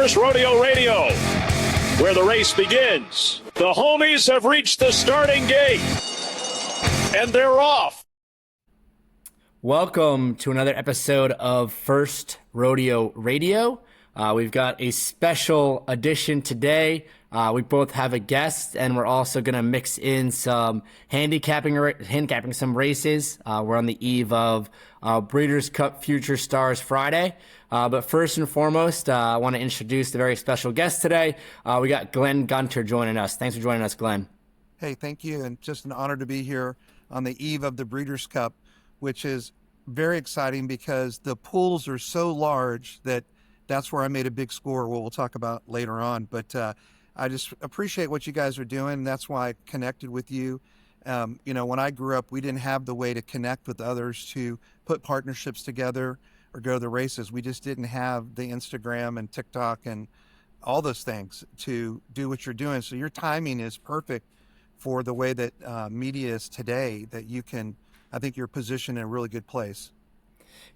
First Rodeo Radio, where the race begins. The homies have reached the starting gate, and they're off. Welcome to another episode of First Rodeo Radio. We've got a special edition today. We both have a guest, and we're also going to mix in some handicapping some races. We're on the eve of Breeders' Cup Future Stars Friday. But first and foremost, I want to introduce the very special guest today. We got Glenn Gunter joining us. Thanks for joining us, Glenn. Hey, thank you, and just an honor to be here on the eve of the Breeders' Cup, which is very exciting because the pools are so large that's where I made a big score, we'll talk about later on. But I just appreciate what you guys are doing. That's why I connected with you. When I grew up, we didn't have the way to connect with others to put partnerships together or go to the races. We just didn't have the Instagram and TikTok and all those things to do what you're doing. So your timing is perfect for the way that media is today, that you can, I think you're positioned in a really good place.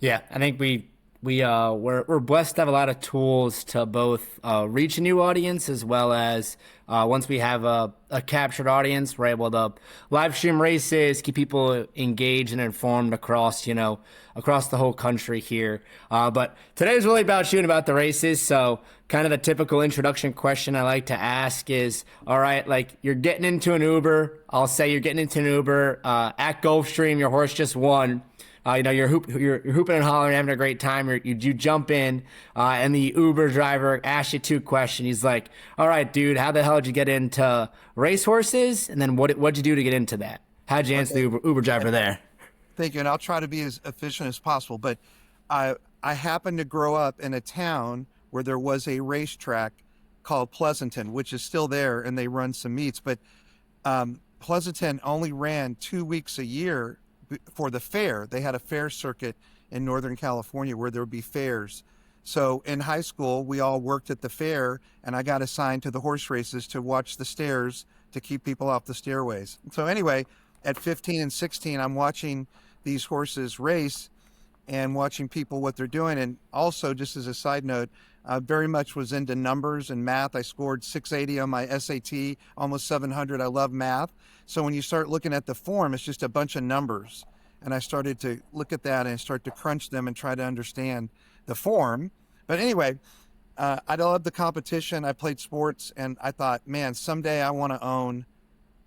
Yeah, I think we're blessed to have a lot of tools to both reach a new audience, as well as once we have a captured audience, we're able to live stream races, keep people engaged and informed across the whole country here. But today's really about you and about the races. So kind of the typical introduction question I like to ask is, all right, like you're getting into an Uber. I'll say you're getting into an Uber at Gulfstream. Your horse just won. You're hooping and hollering, having a great time. You jump in, and the Uber driver asks you two questions. He's like, "All right, dude, how the hell did you get into racehorses? And then what'd you do to get into that? How'd you answer the Uber driver there?" Thank you, and I'll try to be as efficient as possible. But I happened to grow up in a town where there was a racetrack called Pleasanton, which is still there, and they run some meets. But Pleasanton only ran 2 weeks a year for the fair. They had a fair circuit in Northern California where there would be fairs. So in high school, we all worked at the fair, and I got assigned to the horse races to watch the stairs to keep people off the stairways. So anyway, at 15 and 16, I'm watching these horses race and watching people, what they're doing. And also, just as a side note, I very much was into numbers and math. I scored 680 on my SAT, almost 700. I love math. So when you start looking at the form, it's just a bunch of numbers. And I started to look at that and start to crunch them and try to understand the form. But anyway, I love the competition. I played sports, and I thought, man, someday I want to own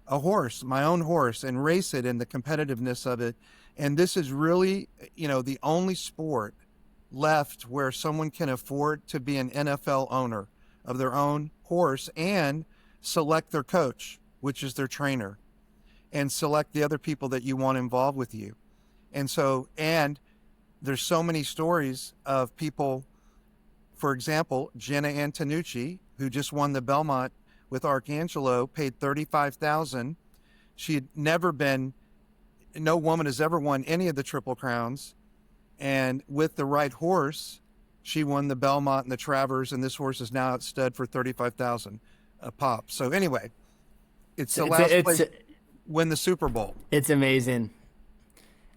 a horse, my own horse, and race it, and the competitiveness of it. And this is really, the only sport left where someone can afford to be an NFL owner of their own horse and select their coach, which is their trainer, and select the other people that you want involved with you. And there's so many stories of people, for example, Jenna Antonucci, who just won the Belmont with Arcangelo, paid $35,000. She had no woman has ever won any of the Triple Crowns. And with the right horse, she won the Belmont and the Travers, and this horse is now at stud for $35,000 a pop. So anyway, it's the last place win the Super Bowl. It's amazing.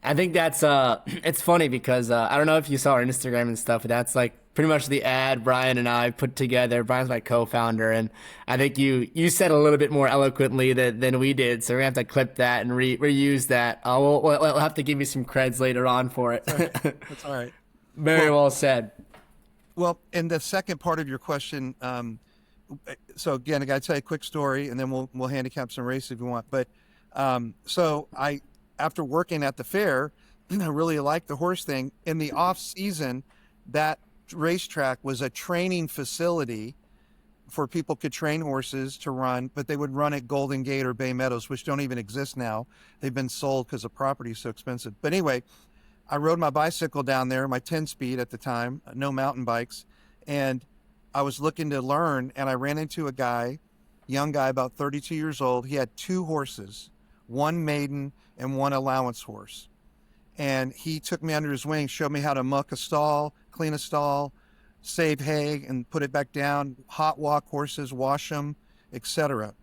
I think that's it's funny because I don't know if you saw our Instagram and stuff, but that's like pretty much the ad Brian and I put together. Brian's my co-founder, and I think you said a little bit more eloquently than we did, so we're gonna have to clip that and reuse that. We'll have to give you some creds later on for it. That's all right. Very well said. Well, in the second part of your question, so again, I got to tell you a quick story, and then we'll handicap some races if you want. But so after working at the fair, I really liked the horse thing. In the off season, that racetrack was a training facility for people could train horses to run, but they would run at Golden Gate or Bay Meadows, which don't even exist now. They've been sold because the property is so expensive. But anyway, I rode my bicycle down there, my 10-speed at the time, no mountain bikes, and I was looking to learn, and I ran into a young guy, about 32 years old. He had two horses, one maiden and one allowance horse. And he took me under his wing, showed me how to muck a stall, clean a stall, save hay and put it back down, hot walk horses, wash them, etc.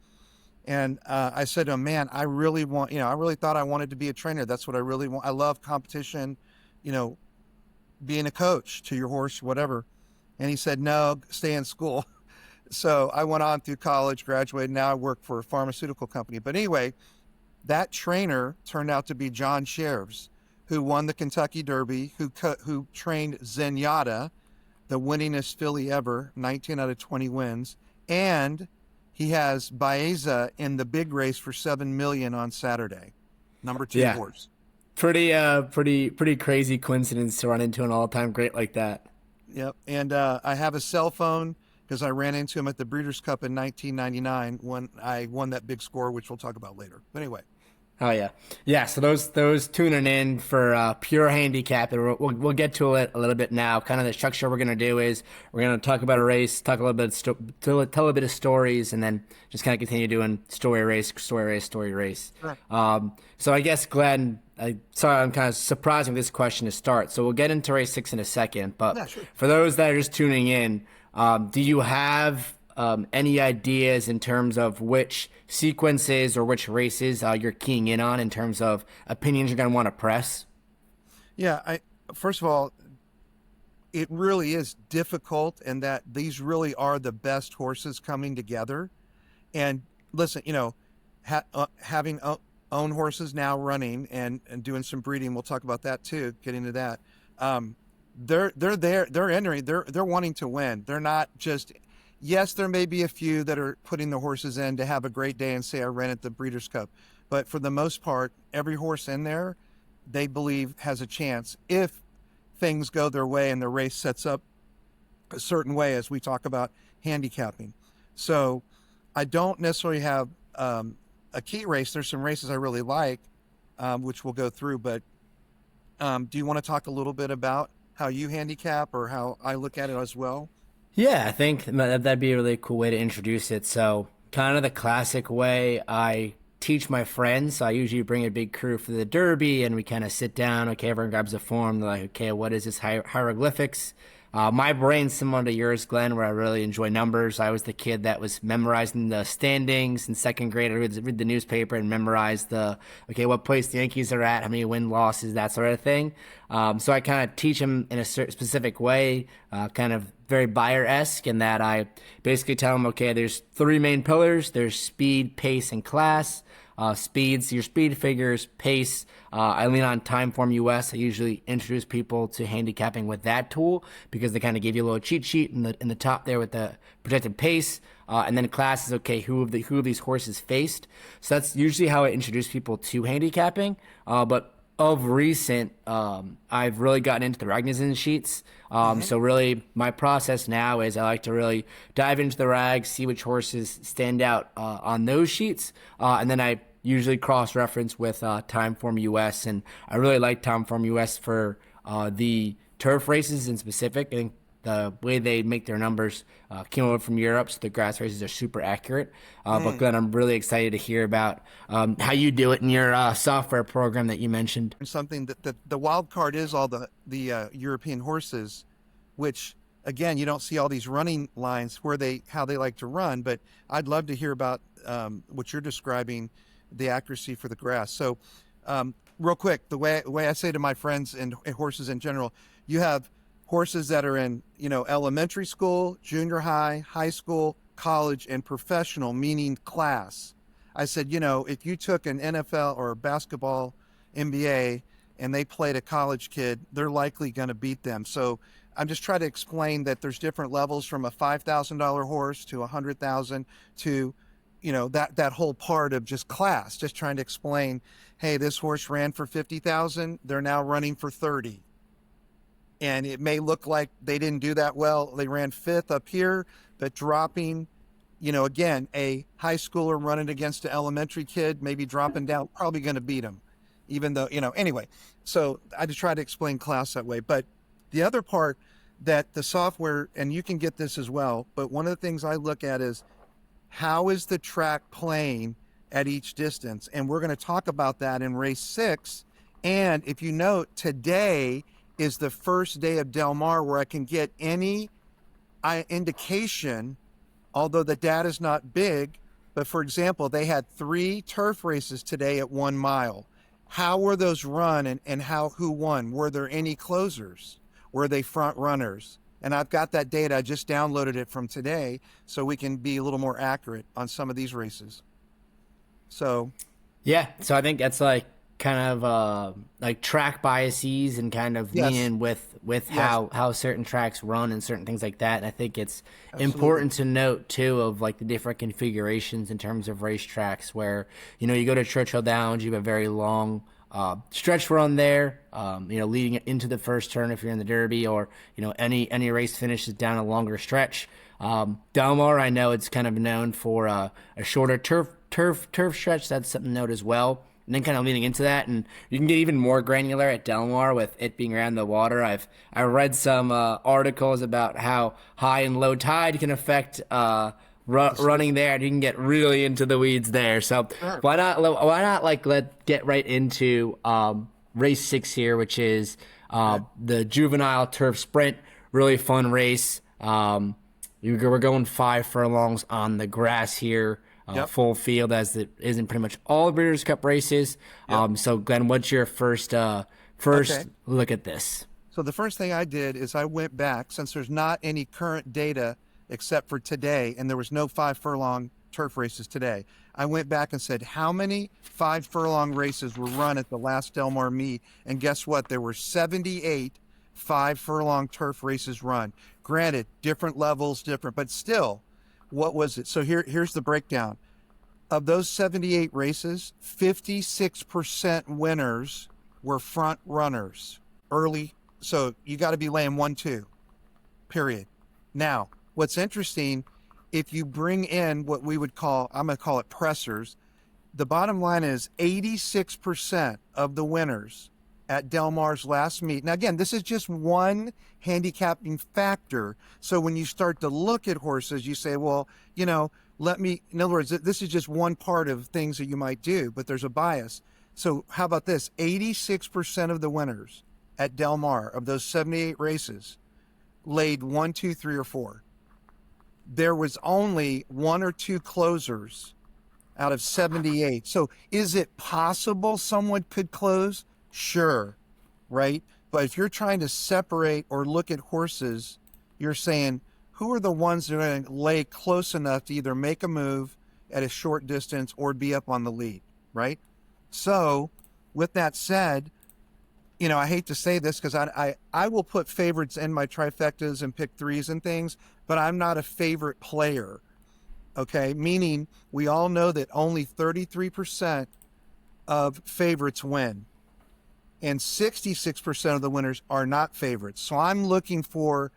And I said to him, man, I really thought I wanted to be a trainer. That's what I really want. I love competition, being a coach to your horse, whatever. And he said, no, stay in school. So I went on through college, graduated. Now I work for a pharmaceutical company. But anyway, that trainer turned out to be John Scherves, who won the Kentucky Derby, who trained Zenyatta, the winningest filly ever, 19 out of 20 wins. And he has Baeza in the big race for $7 million on Saturday. Number 2 horse. Pretty crazy coincidence to run into an all-time great like that. Yep. And I have a cell phone because I ran into him at the Breeders' Cup in 1999 when I won that big score, which we'll talk about later. But anyway. Oh yeah. So those tuning in for pure handicap, and we'll get to it a little bit now. Kind of the structure we're gonna do is we're gonna talk about a race, talk a little bit, tell a bit of stories, and then just kind of continue doing story race. Sure. So I guess Glenn, sorry, I'm kind of surprising this question to start. So we'll get into race 6 in a second, but Yeah, sure. For those that are just tuning in, do you have any ideas in terms of which sequences or which races you're keying in on in terms of opinions you're going to want to press? Yeah, first of all, it really is difficult in that these really are the best horses coming together. And listen, having own horses now running and doing some breeding, we'll talk about that too, get into that. They're there, they're entering, they're wanting to win. They're not just, yes, there may be a few that are putting the horses in to have a great day and say, I ran at the Breeders' Cup. But for the most part, every horse in there, they believe has a chance if things go their way and the race sets up a certain way as we talk about handicapping. So I don't necessarily have a key race. There's some races I really like, which we'll go through. But do you want to talk a little bit about how you handicap or how I look at it as well? Yeah, I think that'd be a really cool way to introduce it. So kind of the classic way I teach my friends. So I usually bring a big crew for the Derby and we kind of sit down. Okay, everyone grabs a form. They're like, okay, what is this hieroglyphics? My brain's similar to yours, Glenn, where I really enjoy numbers. I was the kid that was memorizing the standings in second grade. I read the newspaper and memorized what place the Yankees are at, how many win-losses, that sort of thing. So I kind of teach them in a specific way, kind of very Bayer-esque, in that I basically tell them, okay, there's 3 main pillars. There's speed, pace, and class. Speeds, your speed figures, pace. I lean on Timeform US. I usually introduce people to handicapping with that tool because they kind of give you a little cheat sheet in the top there with the projected pace. And then class is, okay, who have these horses faced? So that's usually how I introduce people to handicapping. But of recent, I've really gotten into the Ragnarson sheets. So really my process now is I like to really dive into the rags, see which horses stand out on those sheets. And then I usually cross-reference with Timeform US. And I really like Timeform US for the turf races in specific. I think the way they make their numbers came over from Europe, so the grass races are super accurate. But Glenn, I'm really excited to hear about how you do it in your software program that you mentioned. Something that the wild card is all the European horses, which again, you don't see all these running lines how they like to run. But I'd love to hear about what you're describing, the accuracy for the grass. So real quick, the way I say to my friends and horses in general, you have horses that are in, elementary school, junior high, high school, college, and professional, meaning class. I said, if you took an NFL or basketball NBA and they played a college kid, they're likely going to beat them. So I'm just trying to explain that there's different levels from a $5,000 horse to $100,000 to, that whole part of just class, just trying to explain, hey, this horse ran for 50,000. They're now running for 30. And it may look like they didn't do that well. They ran 5th up here, but dropping, again, a high schooler running against an elementary kid, maybe dropping down, probably going to beat him, even though, anyway. So I just try to explain class that way. But the other part that the software, and you can get this as well, but one of the things I look at is how is the track playing at each distance? And we're going to talk about that in race 6. And if you note, today is the first day of Del Mar where I can get any indication, although the data is not big, but for example, they had 3 turf races today at 1 mile. How were those run and who won? Were there any closers? Were they front runners? And I've got that data. I just downloaded it from today so we can be a little more accurate on some of these races. So, Yeah, so I think that's like kind of like track biases and kind of yes, leaning with yes, how certain tracks run and certain things like that. And I think it's absolutely. important to note too of like the different configurations in terms of racetracks where, you know, you go to Churchill Downs, you have a very long stretch run there, you know, leading into the first turn if you're in the Derby, or, you know, any race finishes down a longer stretch. Del Mar, I know it's kind of known for a shorter turf stretch. That's something to note as well. And then kind of leaning into that, and you can get even more granular at Del Mar with it being around the water. I read some articles about how high and low tide can affect running there, and you can get really into the weeds there. So Sure. why not like let's get right into race 6 here, which is the Juvenile Turf Sprint. Really fun race. We're going 5 furlongs on the grass here. Yep. Full field, as it is in pretty much all Breeders' Cup races. Yep. So Glenn, what's your first Okay. look at this? So the first thing I did is I went back, since there's not any current data except for today, and there was no 5 furlong turf races today. I went back and said, how many 5 furlong races were run at the last Del Mar meet? And guess what? There were 78 5 furlong turf races run. Granted, different levels, but still, what was it? So here's the breakdown. Of those 78 races, 56% winners were front runners early. So you got to be laying 1-2, period. Now, what's interesting, if you bring in what we would call, I'm going to call it pressers, the bottom line is 86% of the winners at Del Mar's last meet. Now, again, this is just one handicapping factor. So when you start to look at horses, you say, well, you know, in other words, this is just one part of things that you might do, but there's a bias. So how about this? 86% of the winners at Del Mar of those 78 races laid 1, 2, 3, or 4. There was only 1 or 2 closers out of 78. So is it possible someone could close? Sure, right? But if you're trying to separate or look at horses, you're saying, who are the ones that are going to lay close enough to either make a move at a short distance or be up on the lead, right? So with that said, you know, I hate to say this because I will put favorites in my trifectas and pick threes and things, but I'm not a favorite player, okay? Meaning we all know that only 33% of favorites win, and 66% of the winners are not favorites. So I'm looking for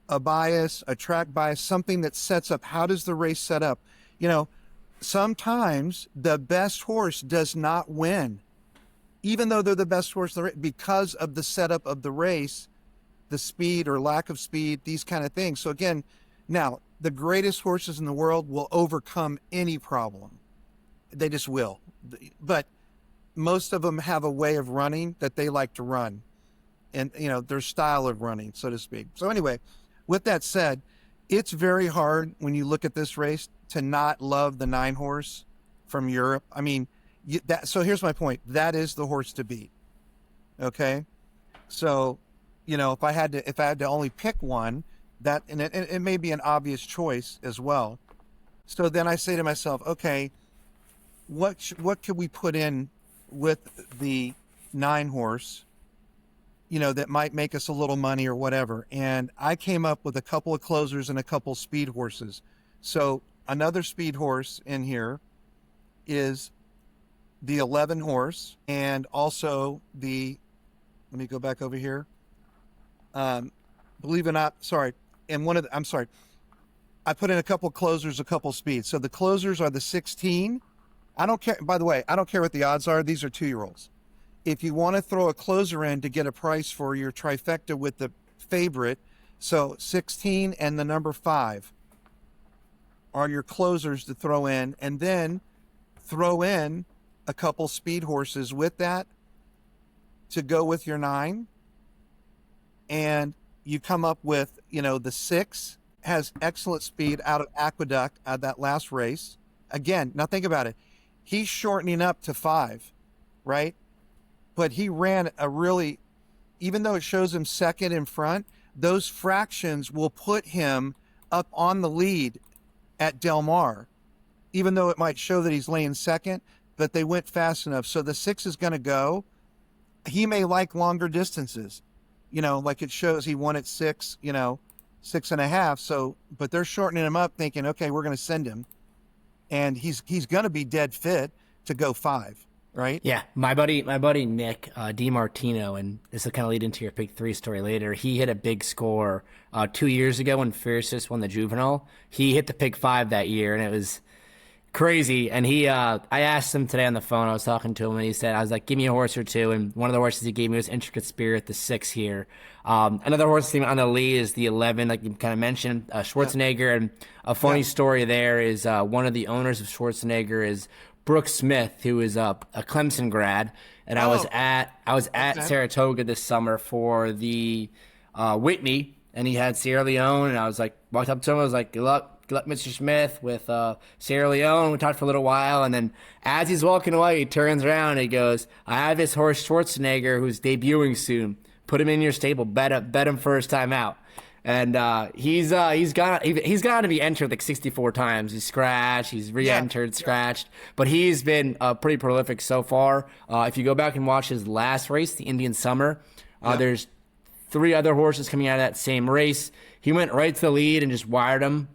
a bias, a track bias, something that sets up, how does the race set up? You know, sometimes the best horse does not win, even though they're the best horse, because of the setup of the race, the speed or lack of speed, these kind of things. So again, now, the greatest horses in the world will overcome any problem. They just will. But most of them have a way of running that they like to run, and, you know, their style of running, so to speak. So anyway, with that said, it's very hard when you look at this race to not love the 9 horse from Europe. I mean, so here's my point. That is the horse to beat. Okay. So, you know, if I had to only pick one, that, and it may be an obvious choice as well. So then I say to myself, okay, what could we put in with the 9 horse, you know, that might make us a little money or whatever? And I came up with a couple of closers and a couple speed horses. So another speed horse in here is the 11 horse, and also let me go back over here. Believe it or not, sorry. And I put in a couple closers, a couple speeds. So the closers are the 16. I don't care, by the way, I don't care what the odds are. These are 2-year-olds. If you want to throw a closer in to get a price for your trifecta with the favorite, so 16 and the number 5 are your closers to throw in, and then throw in a couple speed horses with that to go with your 9. And you come up with, you know, the 6 has excellent speed out of Aqueduct at that last race. Again, now think about it. He's shortening up to 5, right? But he ran a really, even though it shows him second in front, those fractions will put him up on the lead at Del Mar, even though it might show that he's laying second, but they went fast enough. So the 6 is going to go. He may like longer distances, like it shows he won at 6, 6.5. So, but they're shortening him up thinking, okay, we're going to send him. And he's going to be dead fit to go 5, right? Yeah. My buddy Nick DiMartino, and this will kind of lead into your pick 3 story later. He hit a big score 2 years ago when Fiercest won the Juvenile. He hit the pick 5 that year, and it was crazy. And I asked him today on the phone, I was talking to him, and he said, I was like, give me a horse or two. And one of the horses he gave me was Intricate Spirit, the 6 here. Another horse team on the lead is the 11, like you kind of mentioned, Schwarzenegger. And a funny story there is one of the owners of Schwarzenegger is Brooke Smith, who is a Clemson grad. And I was at Saratoga this summer for the Whitney, and he had Sierra Leone, and I was like, walked up to him, I was like, good luck, Mr. Smith, with Sierra Leone. We talked for a little while, and then as he's walking away, he turns around and he goes, I have this horse Schwarzenegger who's debuting soon. Put him in your stable. Bet him first time out. And he's got to be entered like 64 times. He's scratched. He's re-entered, scratched. But he's been pretty prolific so far. If you go back and watch his last race, the Indian Summer, there's 3 other horses coming out of that same race. He went right to the lead and just wired him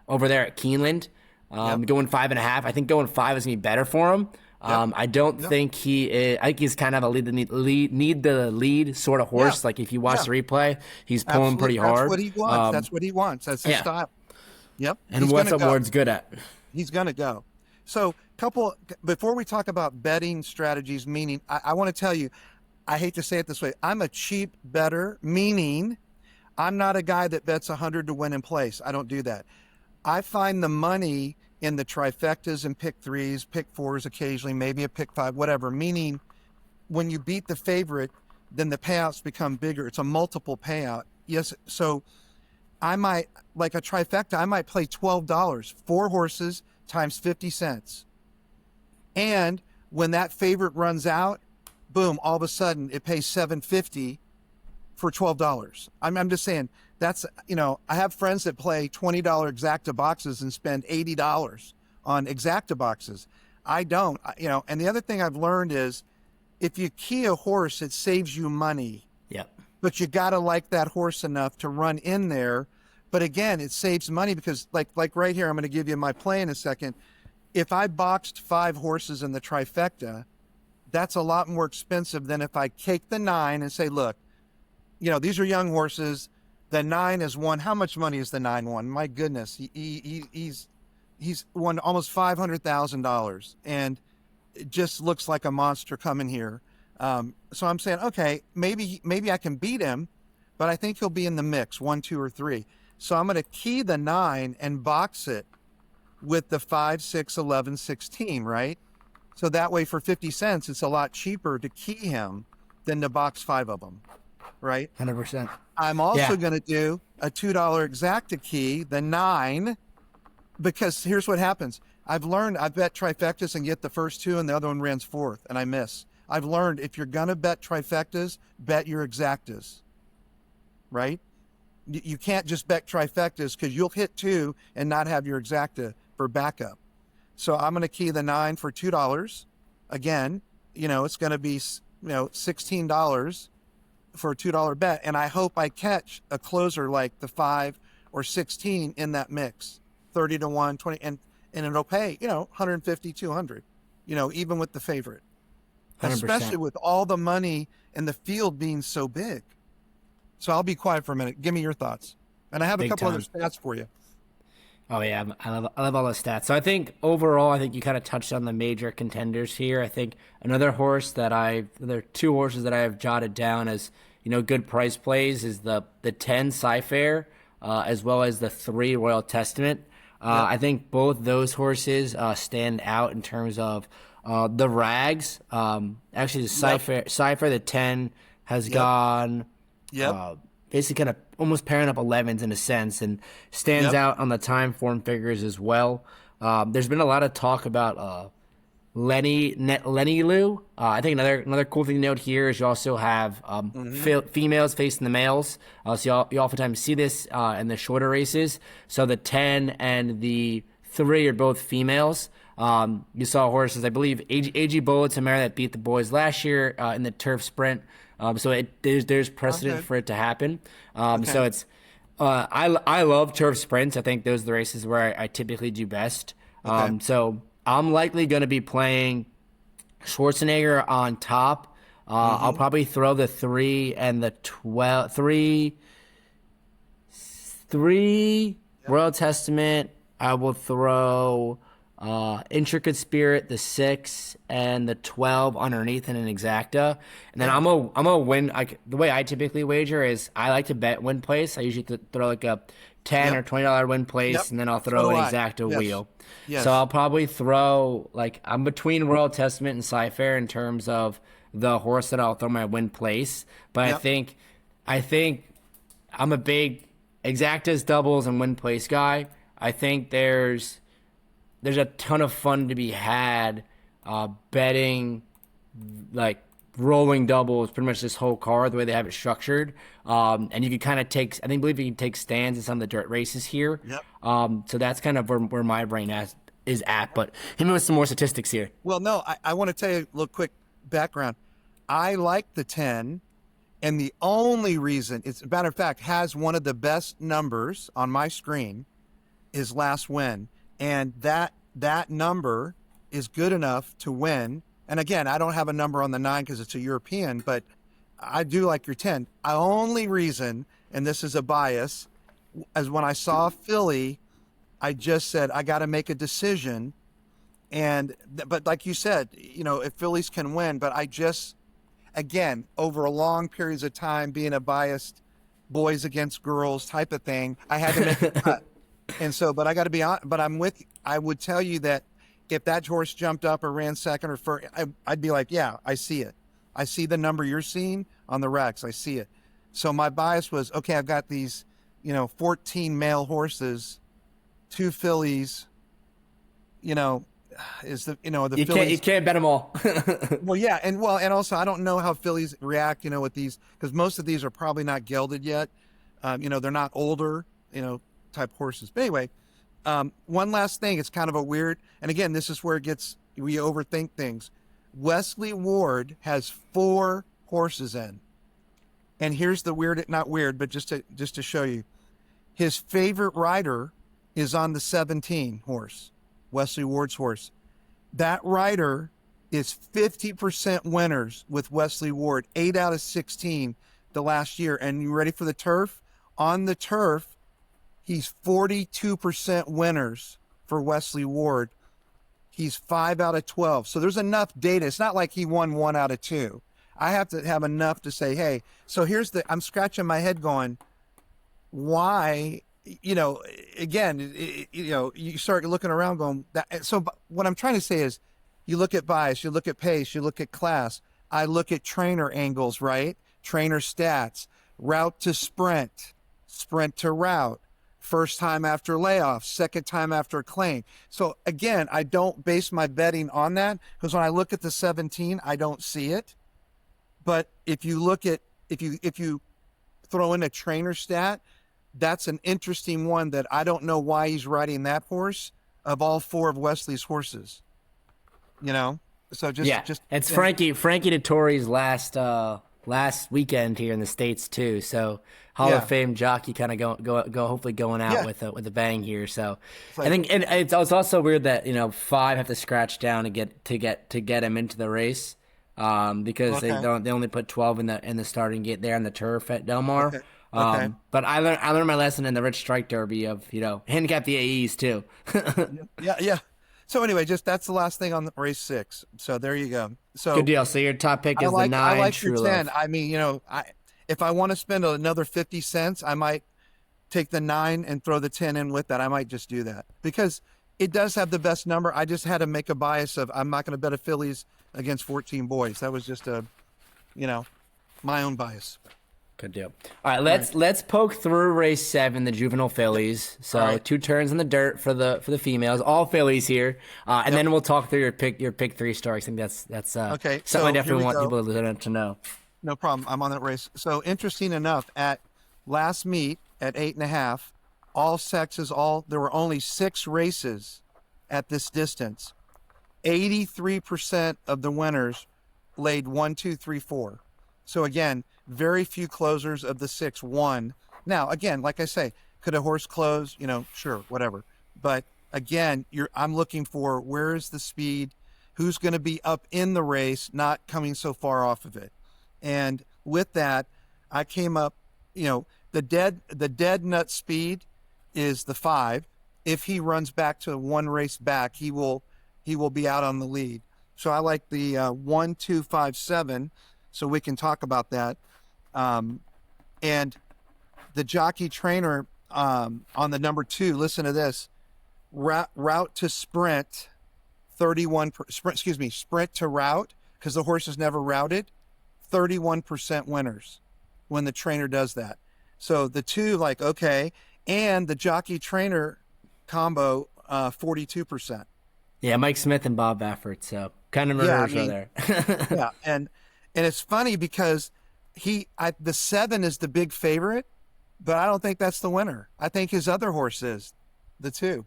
over there at Keeneland, going 5.5. I think going 5 is going to be better for him. I don't think he is. I think he's kind of a need the lead sort of horse. Like if you watch the replay, he's pulling pretty hard. That's what he wants. That's what he wants. That's his style. Yep. And what the Ward's good at. He's going to go. So before we talk about betting strategies, meaning I want to tell you, I hate to say it this way, I'm a cheap bettor, meaning I'm not a guy that bets 100 to win in place. I don't do that. I find the money in the trifectas and pick 3s, pick 4s occasionally, maybe a pick 5, whatever, meaning when you beat the favorite, then the payouts become bigger. It's a multiple payout. Yes. So I might, like a trifecta, I might play $12, 4 horses times 50 cents. And when that favorite runs out, boom, all of a sudden it pays $7.50 for $12. I'm just saying that's, I have friends that play $20 exacta boxes and spend $80 on exacta boxes. I don't, and the other thing I've learned is if you key a horse, it saves you money. Yep. But you got to like that horse enough to run in there. But again, it saves money because like right here, I'm going to give you my play in a second. If I boxed 5 horses in the trifecta, that's a lot more expensive than if I take the 9 and say, look, these are young horses. The 9 is one. How much money is the 9 won? My goodness, he's won almost $500,000, and it just looks like a monster coming here. So I'm saying, okay, maybe I can beat him, but I think he'll be in the mix 1, 2, or 3. So I'm going to key the 9 and box it with the 5, 6, 11, 16, right? So that way for 50 cents, it's a lot cheaper to key him than to box 5 of them, right? 100%. I'm also going to do a $2 exacta key, the 9, because here's what happens. I've learned, I bet trifectas and get the first 2 and the other one runs 4th and I miss. I've learned if you're going to bet trifectas, bet your exactas, right? You can't just bet trifectas because you'll hit 2 and not have your exacta for backup. So I'm going to key the 9 for $2. Again, it's going to be, $16 for a $2 bet. And I hope I catch a closer like the 5 or 16 in that mix, 30 to 1, 20, and it'll pay, 150, 200, even with the favorite, 100%. Especially with all the money in the field being so big. So I'll be quiet for a minute. Give me your thoughts. And I have a couple other stats for you. Oh, yeah. I love all the stats. So I think overall, you kind of touched on the major contenders here. I think another horse there are 2 horses that I have jotted down as, good price plays is the 10 Cypher, as well as the 3 Royal Testament. I think both those horses stand out in terms of the rags. Actually, the Cypher, the 10 has gone basically kind of almost pairing up 11s in a sense and stands out on the time form figures as well. There's been a lot of talk about Lenny Lou. I think another cool thing to note here is you also have females facing the males. So you oftentimes see this in the shorter races. So the 10 and the 3 are both females. You saw horses, I believe, AG Bullet's a mare that beat the boys last year in the turf sprint. So there's precedent for it to happen. So it's I love turf sprints. I think those are the races where I typically do best. So I'm likely going to be playing Schwarzenegger on top. I'll probably throw the 3 and the 12, 3 Royal Testament. I will throw Intricate Spirit, the 6, and the 12 underneath in an exacta. And then I'm a win. The way I typically wager is I like to bet win place. I usually throw like a $10 or $20 win place, and then I'll throw an exacta wheel. Yes. So I'll probably throw, like, I'm between Royal Testament and Cypher in terms of the horse that I'll throw my win place. But I think I'm a big exactas, doubles, and win place guy. I think there's a ton of fun to be had betting, like, rolling doubles pretty much this whole card, the way they have it structured. And you can kind of I believe you can take stands in some of the dirt races here. So that's kind of where my brain is at. But hit me with some more statistics here. Well, no, I want to tell you a little quick background. I like the 10, and the only reason, it's a matter of fact, has one of the best numbers on my screen is last win. And that number is good enough to win. And again, I don't have a number on the 9 because it's a European, but I do like your 10. The only reason, and this is a bias, as when I saw Philly, I just said, I got to make a decision. But like you said, if Phillies can win, but I just, again, over a long periods of time, being a biased boys against girls type of thing, I had to make a cut. And so, but I got to be honest, but I'm with you. I would tell you that if that horse jumped up or ran second or first, I'd be like, yeah, I see it. I see the number you're seeing on the Rex. I see it. So my bias was, okay, I've got these, 14 male horses, 2 fillies, is the, the fillies. You can't bet them all. Well, yeah. And also I don't know how fillies react, with these, because most of these are probably not gelded yet. They're not older, type horses. But anyway, one last thing, it's kind of a weird, and again, this is where we overthink things. Wesley Ward has 4 horses in. And here's the weird, not weird, but just to show you. His favorite rider is on the 17 horse, Wesley Ward's horse. That rider is 50% winners with Wesley Ward, 8 out of 16 the last year. And you ready for the turf? On the turf, he's 42% winners for Wesley Ward. He's 5 out of 12. So there's enough data. It's not like he won 1 out of 2. I have to have enough to say, hey, so I'm scratching my head going, why, again, you start looking around going, so what I'm trying to say is you look at bias, you look at pace, you look at class. I look at trainer angles, right? Trainer stats, route to sprint, sprint to route, first time after layoff, second time after claim. So again, I don't base my betting on that because when I look at the 17, I don't see it. But if you look at, if you throw in a trainer stat, that's an interesting one that I don't know why he's riding that horse of all 4 of Wesley's horses. So just it's Frankie Dettori's last weekend here in the States too. So Hall of Fame jockey kind of go hopefully going out with a bang here. So I think and it's also weird that 5 have to scratch down to get him into the race. Because they only put 12 in the starting gate there on the turf at Del Mar. But I learned my lesson in the Rich Strike Derby of handicap the AEs too. yeah. So anyway, that's the last thing on the race 6. So there you go. So good deal. So your top pick is the 9. I like True your 10. Love. I mean, if I want to spend another 50 cents, I might take the 9 and throw the 10 in with that. I might just do that because it does have the best number. I just had to make a bias of I'm not going to bet a Phillies against 14 boys. That was just my own bias. Good deal. All right, let's poke through race 7, the Juvenile Fillies. So 2 turns in the dirt for the females, all fillies here, and then we'll talk through your pick 3 stories. I think that's Okay, something I so definitely here we want go. people to know. No problem. I'm on that race. So interesting enough, at last meet at 8.5, all sexes, there were only 6 races at this distance. 83% of the winners laid 1, 2, 3, 4. So again, very few closers of the 6 won. Now, again, like I say, could a horse close? Sure, whatever. But again, I'm looking for where is the speed, who's going to be up in the race, not coming so far off of it. And with that, I came up, the dead nut speed is the 5. If he runs back to 1 race back, he will be out on the lead. So I like the 1, 2, 5, 7. So we can talk about that. And the jockey trainer on the number 2, listen to this, route to sprint, sprint to route, because the horse is never routed, 31% winners when the trainer does that. So the 2, okay, and the jockey trainer combo, 42%. Yeah, Mike Smith and Bob Baffert, so kind of murderers are there. Yeah, and it's funny because the 7 is the big favorite, but I don't think that's the winner. I think his other horse is the 2.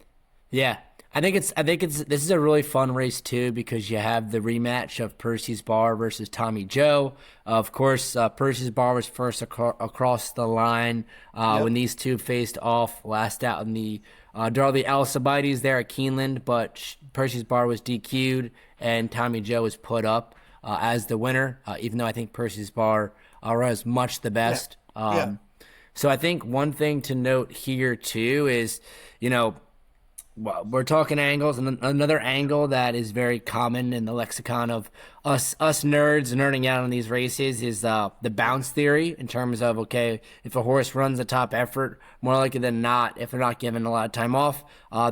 Yeah, I think this is a really fun race too, because you have the rematch of Percy's Bar versus Tommy Joe. Of course, Percy's Bar was first across the line when these two faced off last out in the Darley Alcibiades there at Keeneland, but Percy's Bar was DQ'd and Tommy Joe was put up as the winner, even though I think Percy's Bar was much the best. So I think one thing to note here too is, well, we're talking angles, and another angle that is very common in the lexicon of us nerds nerding out on these races is the bounce theory, in terms of, okay, if a horse runs a top effort, more likely than not, if they're not given a lot of time off,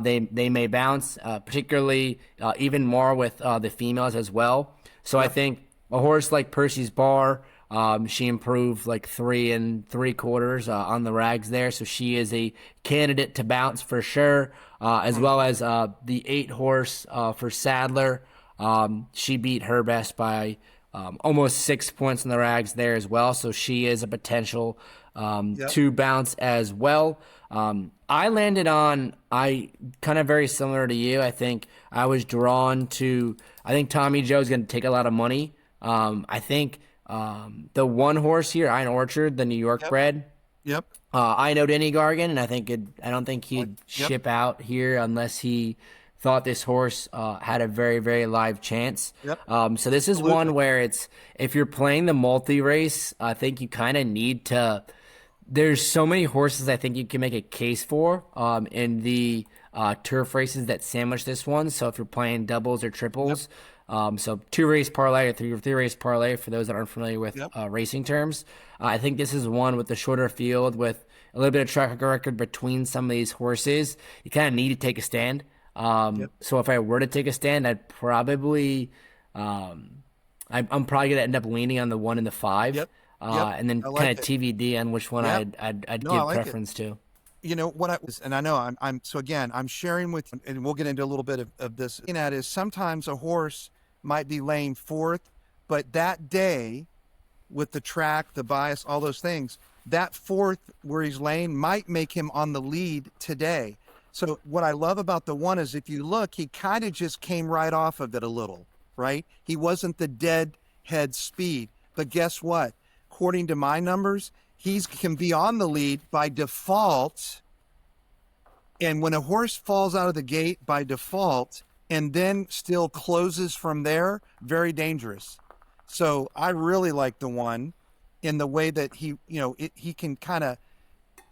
they may bounce, particularly even more with the females as well. So I think a horse like Percy's Bar, she improved 3 3/4 on the rags there, so she is a candidate to bounce for sure, as well as the 8 horse for Sadler. She beat her best by almost 6 points on the rags there as well, so she is a potential to bounce as well. I landed on, kind of very similar to you. I think I was drawn to, I think Tommy Joe's going to take a lot of money. I think the 1 horse here, Iron Orchard, the New York bred. Yep. I know Denny Gargan, and I don't think he'd ship out here unless he thought this horse had a very, very live chance. Yep. So this is one where if you're playing the multi-race, I think you kind of need to. There's so many horses I think you can make a case for in the turf races that sandwich this one. So if you're playing doubles or triples. So 2-race parlay or 3-race parlay for those that aren't familiar with racing terms. I think this is one with the shorter field, with a little bit of track record between some of these horses. You kind of need to take a stand. So if I were to take a stand, I'd probably, I'm probably going to end up leaning on the 1 and the 5, and then kind of TBD on which one I'd give preference to. What and I know I'm sharing with, and we'll get into a little bit of this. That is, sometimes a horse might be laying 4th, but that day, with the track, the bias, all those things, that 4th where he's laying might make him on the lead today. So what I love about the 1 is, if you look, he kind of just came right off of it a little, right? He wasn't the dead head speed, but guess what? According to my numbers, he can be on the lead by default. And when a horse falls out of the gate by default and then still closes from there, very dangerous. So I really like the 1 in the way that he can kind of,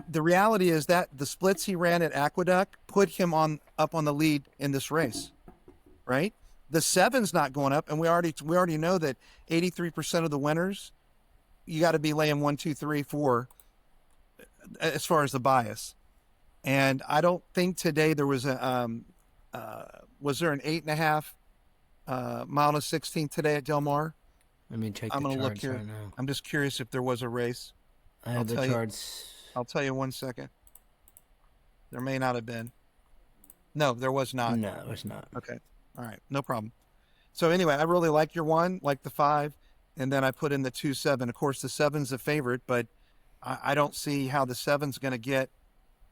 the reality is that the splits he ran at Aqueduct put him up on the lead in this race, right? The 7's not going up, and we already know that 83% of the winners, you got to be laying 1, 2, 3, 4 as far as the bias. And I don't think today there was was there an 8.5 mile to 16 today at Del Mar? Let me check I'm the going to look charts here. right now. I'm just curious if there was a race. I have the charts. I'll tell you 1 second. There may not have been. No, there was not. No, it was not. Okay. All right. No problem. So anyway, I really like your 1, like the 5, and then I put in the 2, 7. Of course, the 7's the favorite, but I don't see how the 7's going to get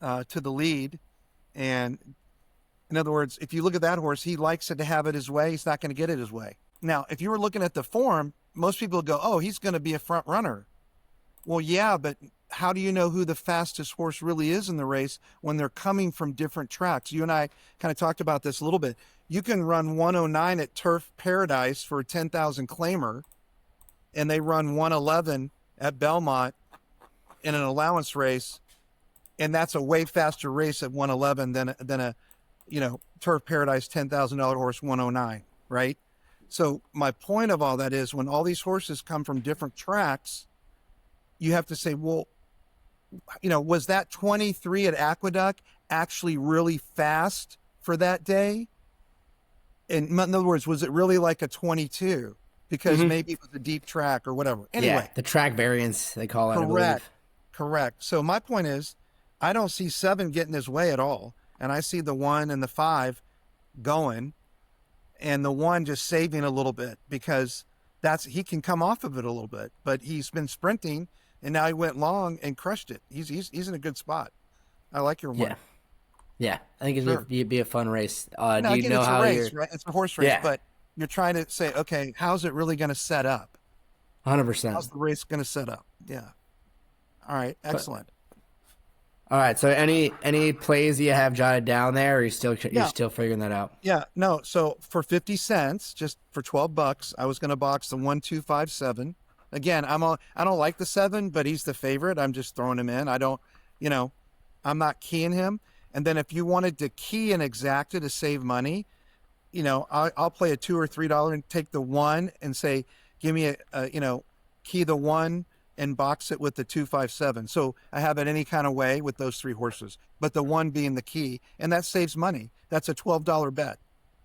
to the lead. And in other words, if you look at that horse, he likes it to have it his way. He's not going to get it his way. Now, if you were looking at the form, most people go, oh, he's going to be a front runner. Well, yeah, but how do you know who the fastest horse really is in the race when they're coming from different tracks? You and I kind of talked about this a little bit. You can run 109 at Turf Paradise for a 10,000 claimer, and they run 111 at Belmont in an allowance race, and that's a way faster race at 111 than a Turf Paradise $10,000 horse 109, right? So my point of all that is when all these horses come from different tracks, you have to say, well, was that 23 at Aqueduct actually really fast for that day? In other words, was it really like a 22? Because maybe it was a deep track or whatever. Anyway, yeah, the track variance, they call it. Correct. So my point is, I don't see 7 getting his way at all. And I see the 1 and the 5 going, and the 1 just saving a little bit because he can come off of it a little bit. But he's been sprinting, and now he went long and crushed it. He's in a good spot. I like your 1. Yeah. I think it'd be a fun race. No, do you know it's how a race, right? It's a horse race, but you're trying to say, okay, how's it really going to set up? 100%. How's the race going to set up? Yeah. All right. Excellent. All right. So any plays you have jotted down there, or you're still figuring that out? Yeah. No. So for 50 cents, just for $12, I was going to box the 1, 2, 5, 7. Again, I don't like the 7, but he's the favorite. I'm just throwing him in. I don't, I'm not keying him. And then if you wanted to key an exacta to save money, I'll play a $2 or $3 and take the 1 and say, give me key the 1 and box it with the 2, 5, 7. So I have it any kind of way with those 3 horses, but the 1 being the key, and that saves money. That's a $12 bet.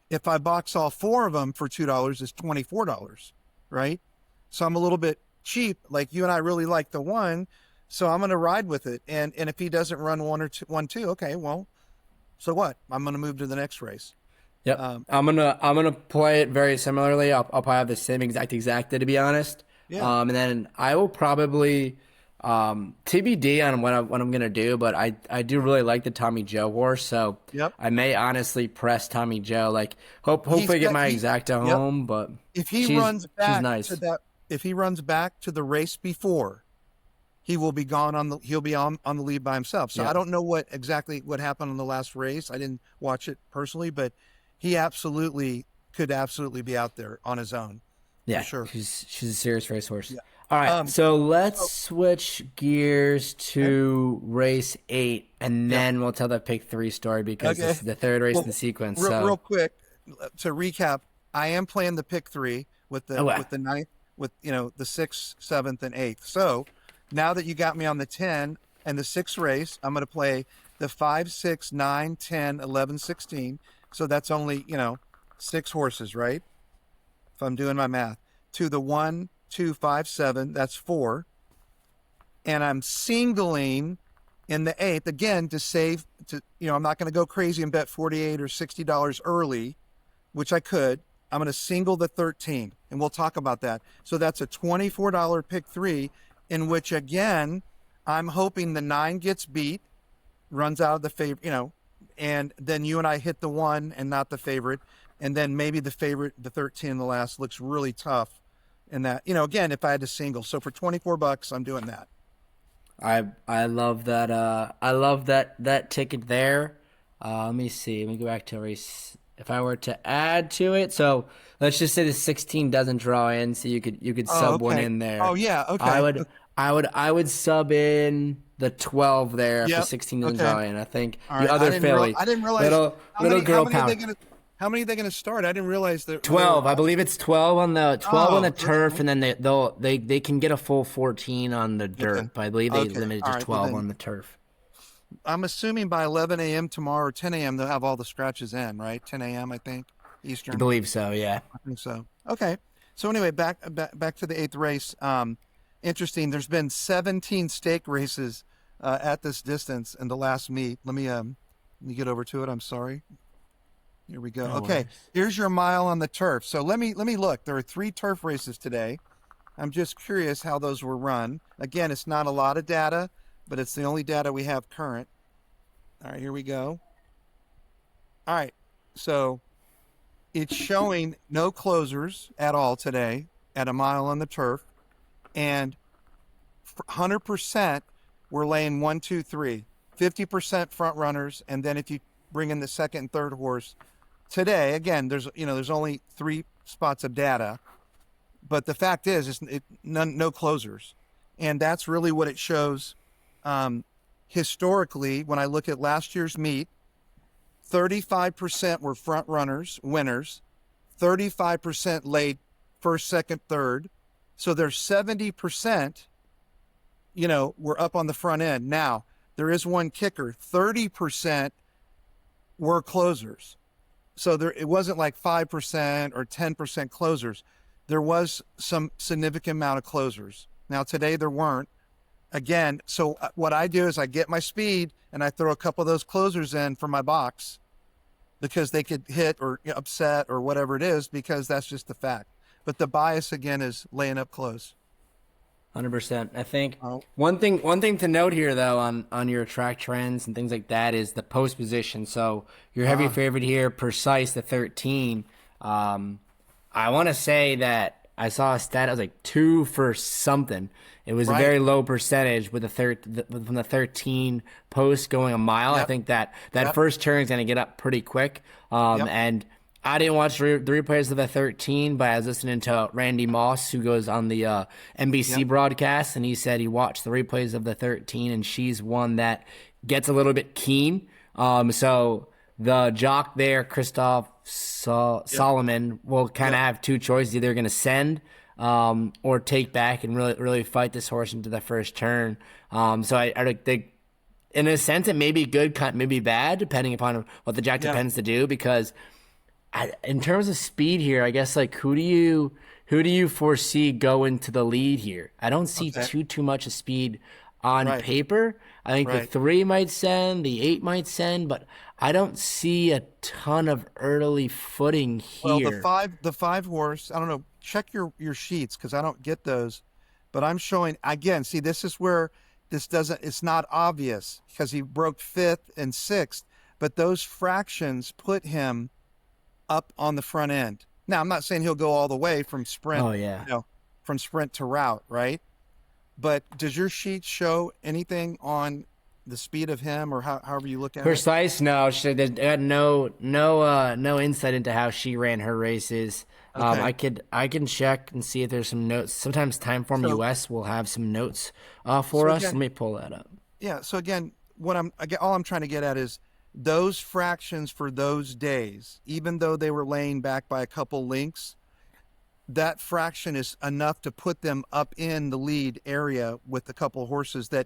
If I box all 4 of them for $2, it's $24, right? So I'm a little bit cheap. Like you and I really like the 1, so I'm going to ride with it. And if he doesn't run 1 or 2, okay, well, so what? I'm going to move to the next race. Yep. I'm gonna play it very similarly. I'll probably have the same exacta, to be honest. Yeah. And then I will probably TBD on what I'm gonna do, but I do really like the Tommy Joe horse, so I may honestly press Tommy Joe. Like hopefully get my exacta home, but if he runs back nice. If he runs back to the race before, he will be gone he'll be on the lead by himself. So I don't know what happened in the last race. I didn't watch it personally, but he could absolutely be out there on his own. Yeah, for sure. She's a serious racehorse. Yeah. All right, so let's switch gears to race 8, and then we'll tell the pick 3 story because this is the third race in the sequence. Real quick, to recap, I am playing the pick 3 with the 9th, with the 6th, 7th, and 8th. So now that you got me on the 10 and the 6th race, I'm going to play the 5, 6, 9, 10, 11, 16. So that's only, 6 horses, right? If I'm doing my math. To the 1, 2, 5, 7, that's 4. And I'm singling in the 8th, again, to save, I'm not going to go crazy and bet $48 or $60 early, which I could. I'm going to single the 13, and we'll talk about that. So that's a $24 pick 3, in which, again, I'm hoping the 9 gets beat, runs out of the favorite, and then you and I hit the 1 and not the favorite. And then maybe the favorite, the 13 in the last, looks really tough in that, again, if I had to single. So for $24, I'm doing that. I love that. I love that ticket there. Let me see. Let me go back to race. If I were to add to it, so let's just say the 16 doesn't draw in, so you could sub one in there. Oh yeah, okay. I would sub in the 12 there if the 16 doesn't draw in. I think the other Philly. I didn't realize little girl power. How many are they going to start? I didn't realize that. 12. I believe it's 12 on the turf, and then they can get a full 14 on the dirt. Okay. But I believe they limited to 12 on the turf. I'm assuming by 11 a.m. tomorrow or 10 a.m. they'll have all the scratches in, right? 10 a.m. I think Eastern. I believe so. Yeah. I think so. Okay. So anyway, back to the 8th race. interesting. There's been 17 stake races at this distance in the last meet. Let me get over to it. I'm sorry. Here we go. No Okay, worries. here's your mile on the turf. So let me look. There are 3 turf races today. I'm just curious how those were run. Again, it's not a lot of data, but it's the only data we have current. All right, here we go. All right, so it's showing no closers at all today at a mile on the turf, and 100% we're laying 1, 2, 3, 50% front runners, and then if you bring in the second and third horse today, again, there's only 3 spots of data, but the fact is, no closers, and that's really what it shows. Historically, when I look at last year's meet, 35% were front runners, winners, 35% laid first, second, third. So there's 70%, were up on the front end. Now, there is one kicker, 30% were closers. So it wasn't like 5% or 10% closers. There was some significant amount of closers. Now, today there weren't. Again, so what I do is I get my speed and I throw a couple of those closers in for my box because they could hit or upset or whatever it is, because that's just the fact. But the bias, again, is laying up close. 100%. I think one thing to note here, though, on your track trends and things like that is the post position. So your heavy favorite here, Precise, the 13. I want to say that I saw a stat. I was like 2 for something. It was a very low percentage with from the 13 post going a mile. Yep. I think that first turn is going to get up pretty quick. And I didn't watch the replays of the 13, but I was listening to Randy Moss, who goes on the NBC broadcast, and he said he watched the replays of the 13, and she's one that gets a little bit keen. So the jock there, Christoph Solomon, will kind of have 2 choices. Either going to send or take back and really fight this horse into the first turn. So I think, in a sense, it may be good, maybe bad, depending upon what the jock depends to do, because in terms of speed here, I guess, like, who do you foresee going to the lead here? I don't see too much of speed on paper. I think the 3 might send, the 8 might send, but I don't see a ton of early footing here. Well, the 5 horse, I don't know. Check your sheets, because I don't get those, but I'm showing again. See, this is where it's not obvious, because he broke 5th and 6th, but those fractions put him up on the front end. Now, I'm not saying he'll go all the way from sprint, from sprint to route, right? But does your sheet show anything on the speed of him, or however you look at Precise? No, she had no insight into how she ran her races. Okay. I can check and see if there's some notes. Sometimes Timeform US will have some notes for us. Let me pull that up. Yeah. So again, all I'm trying to get at is those fractions for those days, even though they were laying back by a couple links, that fraction is enough to put them up in the lead area with a couple horses that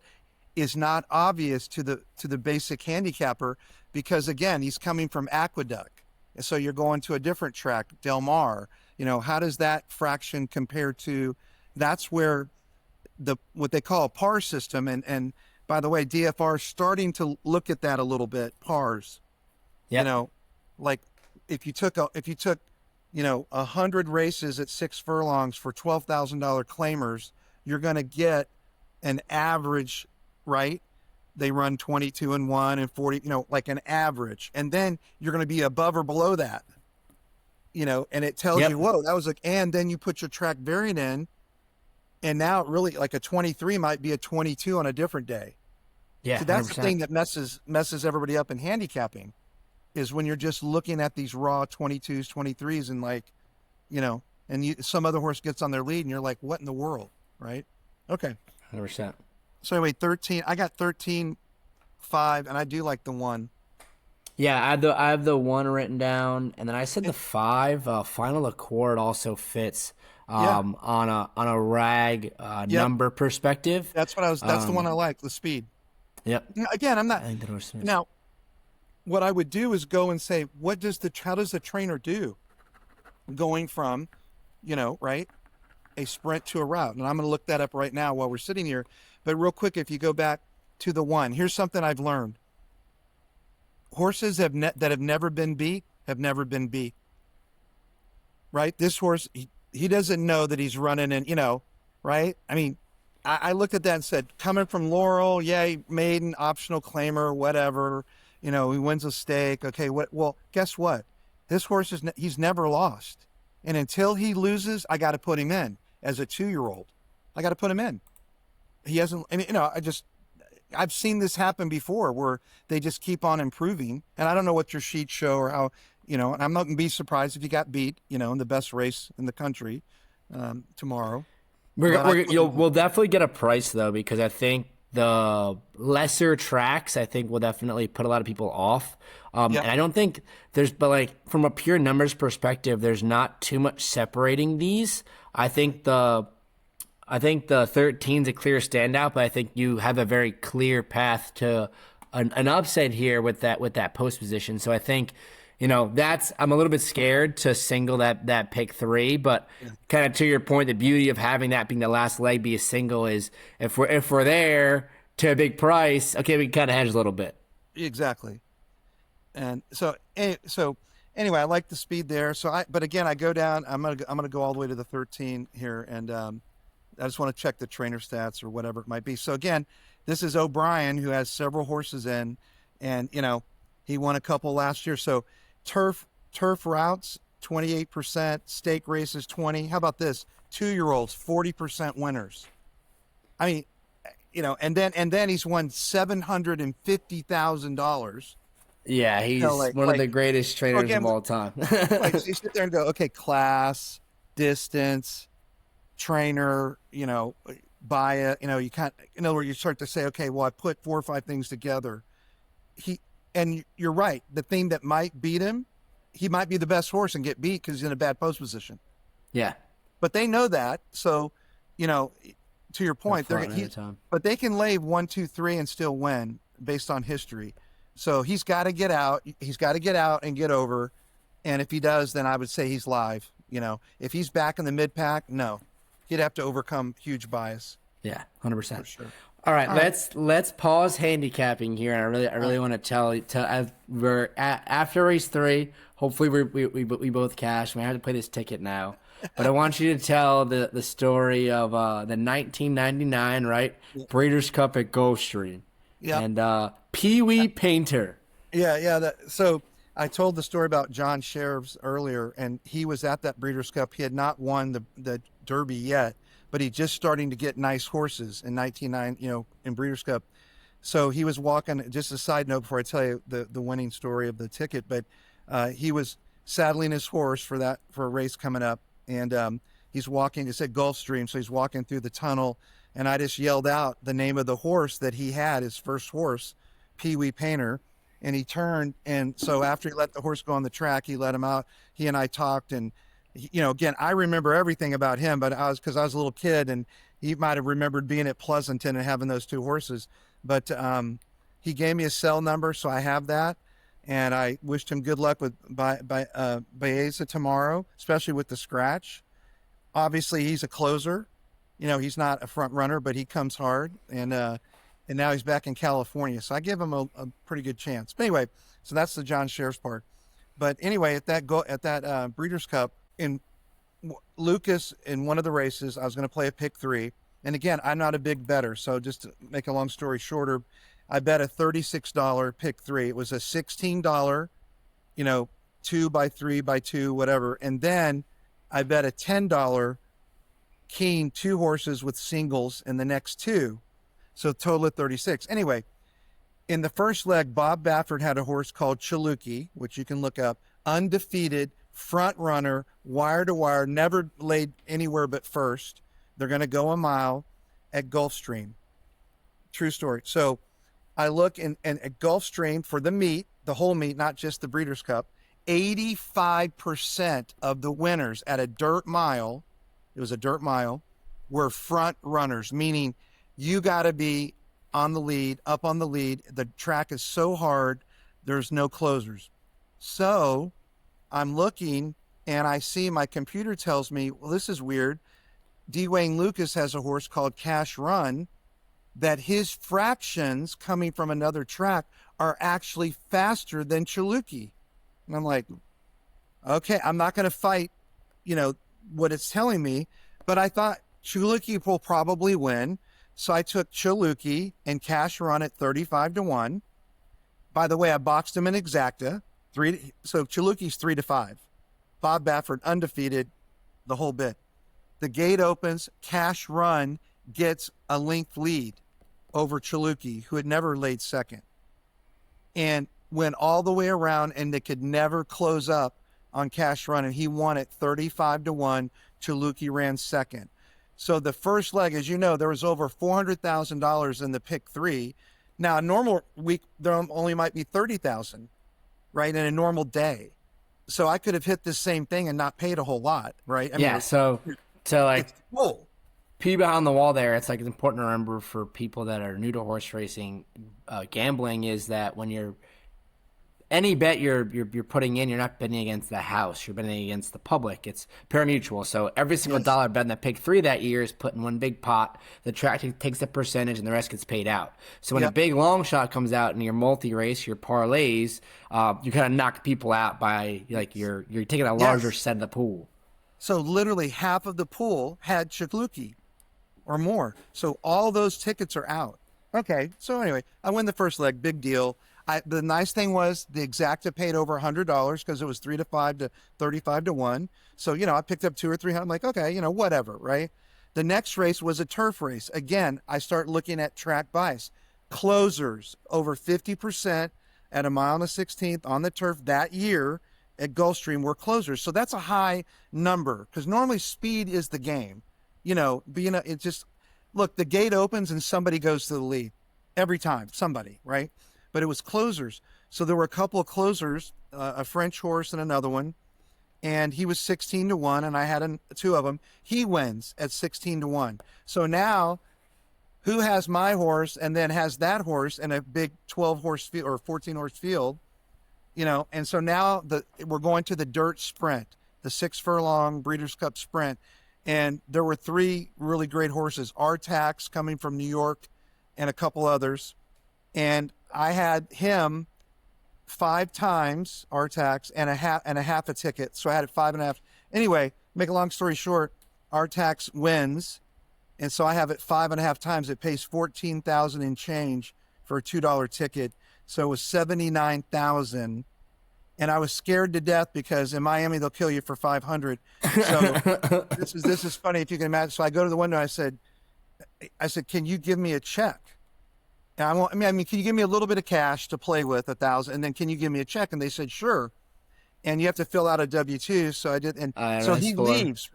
is not obvious to the basic handicapper, because again, he's coming from Aqueduct. So you're going to a different track, Del Mar. How does that fraction compare to? That's where what they call a par system, and by the way, DFR is starting to look at that a little bit. Pars, like if you took 100 races at 6 furlongs for $12,000 claimers, you're going to get an average, right? They run 22 and 1 and 40, like an average. And then you're going to be above or below that, and it tells you, whoa, that was and then you put your track variant in, and now it really, like a 23 might be a 22 on a different day. Yeah. So that's 100%. the thing that messes everybody up in handicapping, is when you're just looking at these raw 22s, 23s, and and some other horse gets on their lead and you're like, what in the world? Right. Okay. 100%. So anyway, 13, I got 13, 5, and I do like the 1. Yeah, I have the 1 written down, and then I said the 5. Final Accord also fits on a rag number perspective. That's the one I like, the speed. Yep. Again, I'm not. I think the horse Now, what I would do is go and say, how does the trainer do? Going from, right? a sprint to a route. And I'm going to look that up right now while we're sitting here. But real quick, if you go back to the one, here's something I've learned. Horses that have never been beat have never been beat. Right? This horse, he doesn't know that he's running in, right? I mean, I looked at that and said, coming from Laurel, yeah, he made an optional claimer, whatever. He wins a stake. Okay, well, guess what? This horse he's never lost. And until he loses, I got to put him in as a 2-year-old. I got to put him in. He hasn't, I've seen this happen before where they just keep on improving. And I don't know what your sheets show or how, and I'm not going to be surprised if you got beat, in the best race in the country tomorrow. We'll definitely get a price, though, because I think the lesser tracks, will definitely put a lot of people off. And I don't think from a pure numbers perspective, there's not too much separating these. I think the 13's a clear standout, but I think you have a very clear path to an upset here with that post position. So I think, I'm a little bit scared to single that pick 3, but kind of to your point, the beauty of having that being the last leg be a single is if we're there to a big price, okay, we can kind of hedge a little bit. Exactly. And so anyway, I like the speed there. But again, I go down, I'm going to go all the way to the 13 here. And, I just want to check the trainer stats or whatever it might be. So again, this is O'Brien, who has several horses in, and, he won a couple last year. So turf routes, 28%, stake races, 20. How about this? 2-year-olds, 40% winners. I mean, and then he's won $750,000. Yeah, he's one of the greatest trainers of all time. So you sit there and go, okay, class, distance, trainer, buy it. You can't. In other words, you start to say, okay, well, I put 4 or 5 things together. And you're right. The thing that might beat him, he might be the best horse and get beat because he's in a bad post position. Yeah. But they know that. So, to your point, but they can lay 1, 2, 3 and still win based on history. So he's got to get out. He's got to get out and get over. And if he does, then I would say he's live. If he's back in the mid pack, no, he'd have to overcome huge bias. Yeah, 100%. For sure. All right, let's pause handicapping here. And I really want to tell we're after race 3. Hopefully we both cash. We have to play this ticket now, but I want you to tell the story of the 1999 Breeders' Cup at Gulfstream. Yeah, and Pee Wee Painter. Yeah. So I told the story about John Sheriffs earlier, and he was at that Breeders' Cup. He had not won the Derby yet, but he just starting to get nice horses in 1999, in Breeders' Cup. So he was walking, just a side note before I tell you the winning story of the ticket, but he was saddling his horse for a race coming up, and he's walking, it said Gulfstream, so he's walking through the tunnel, and I just yelled out the name of the horse that he had, his first horse, Pee Wee Painter, and he turned, and so after he let the horse go on the track, he let him out, he and I talked, and again, I remember everything about him, but because I was a little kid, and he might have remembered being at Pleasanton and having those 2 horses. But he gave me a cell number, so I have that, and I wished him good luck with Baeza tomorrow, especially with the scratch. Obviously, he's a closer. He's not a front runner, but he comes hard, and now he's back in California, so I give him a pretty good chance. But anyway, so that's the John Sheriffs part. But anyway, at that Breeders' Cup, in Lucas, in one of the races, I was going to play a pick 3. And again, I'm not a big bettor. So just to make a long story shorter, I bet a $36 pick 3. It was a $16, 2 by 3 by 2, whatever. And then I bet a $10 keen 2 horses with singles in the next 2. So total of 36. Anyway, in the first leg, Bob Baffert had a horse called Chaluki, which you can look up, undefeated, front runner, wire to wire, never laid anywhere but first. They're going to go a mile at Gulfstream. True story. So I look at Gulfstream for the meet, the whole meet, not just the Breeders' Cup. 85% of the winners at a dirt mile, it was a dirt mile, were front runners, meaning you got to be on the lead, up on the lead. The track is so hard, there's no closers. So I'm looking, and I see my computer tells me, well, this is weird. Dwayne Lucas has a horse called Cash Run that his fractions coming from another track are actually faster than Chaluki. And I'm like, okay, I'm not going to fight, what it's telling me, but I thought Chaluki will probably win. So I took Chaluki and Cash Run at 35-1. By the way, I boxed him in exacta. So Chaluki's 3-5. Bob Baffert undefeated the whole bit. The gate opens, Cash Run gets a length lead over Chaluki, who had never laid second, and went all the way around, and they could never close up on Cash Run, and he won at 35-1. Chaluki ran second. So the first leg, as you know, there was over $400,000 in the pick 3. Now, a normal week, there only might be 30,000, right, in a normal day. So I could have hit the same thing and not paid a whole lot, right? I mean, so like, cool. Pee behind the wall there, it's like it's important to remember for people that are new to horse racing, gambling is that when you're any bet you're putting in, you're not betting against the house, you're betting against the public. It's pari-mutuel. So every single dollar bet in the pick 3 that year is put in one big pot. The track takes a percentage and the rest gets paid out. So when a big long shot comes out in your multi-race, your parlays, you kind of knock people out by like you're taking a larger set of the pool. So literally half of the pool had Chaluki or more. So all those tickets are out. Okay. So anyway, I win the first leg, big deal. The nice thing was the exacta paid over $100 because it was 3-5 to 35-1. So, I picked up 200 or 300. I'm like, okay, whatever, right? The next race was a turf race. Again, I start looking at track bias. Closers over 50% at a mile and a 16th on the turf that year at Gulfstream were closers. So that's a high number because normally speed is the game. It just, look, the gate opens and somebody goes to the lead every time, somebody, right? But it was closers. So there were a couple of closers, a French horse and another one, and he was 16-1, and I had 2 of them. He wins at 16-1. So now, who has my horse and then has that horse in a big 12-horse field or 14-horse field? And so now we're going to the dirt sprint, the 6 furlong Breeders' Cup sprint, and there were 3 really great horses, Artax coming from New York, and a couple others, and I had him 5 times, Artax, and a half a ticket. So I had it 5.5. Anyway, make a long story short, Artax wins. And so I have it 5.5 times. It pays $14,000 in change for a $2 ticket. So it was $79,000. And I was scared to death because in Miami, they'll kill you for $500. So this is funny if you can imagine. So I go to the window. I said, can you give me a check? And can you give me a little bit of cash to play with, $1,000, and then can you give me a check? And they said, sure. And you have to fill out a W-2. So I did. And so he leaves,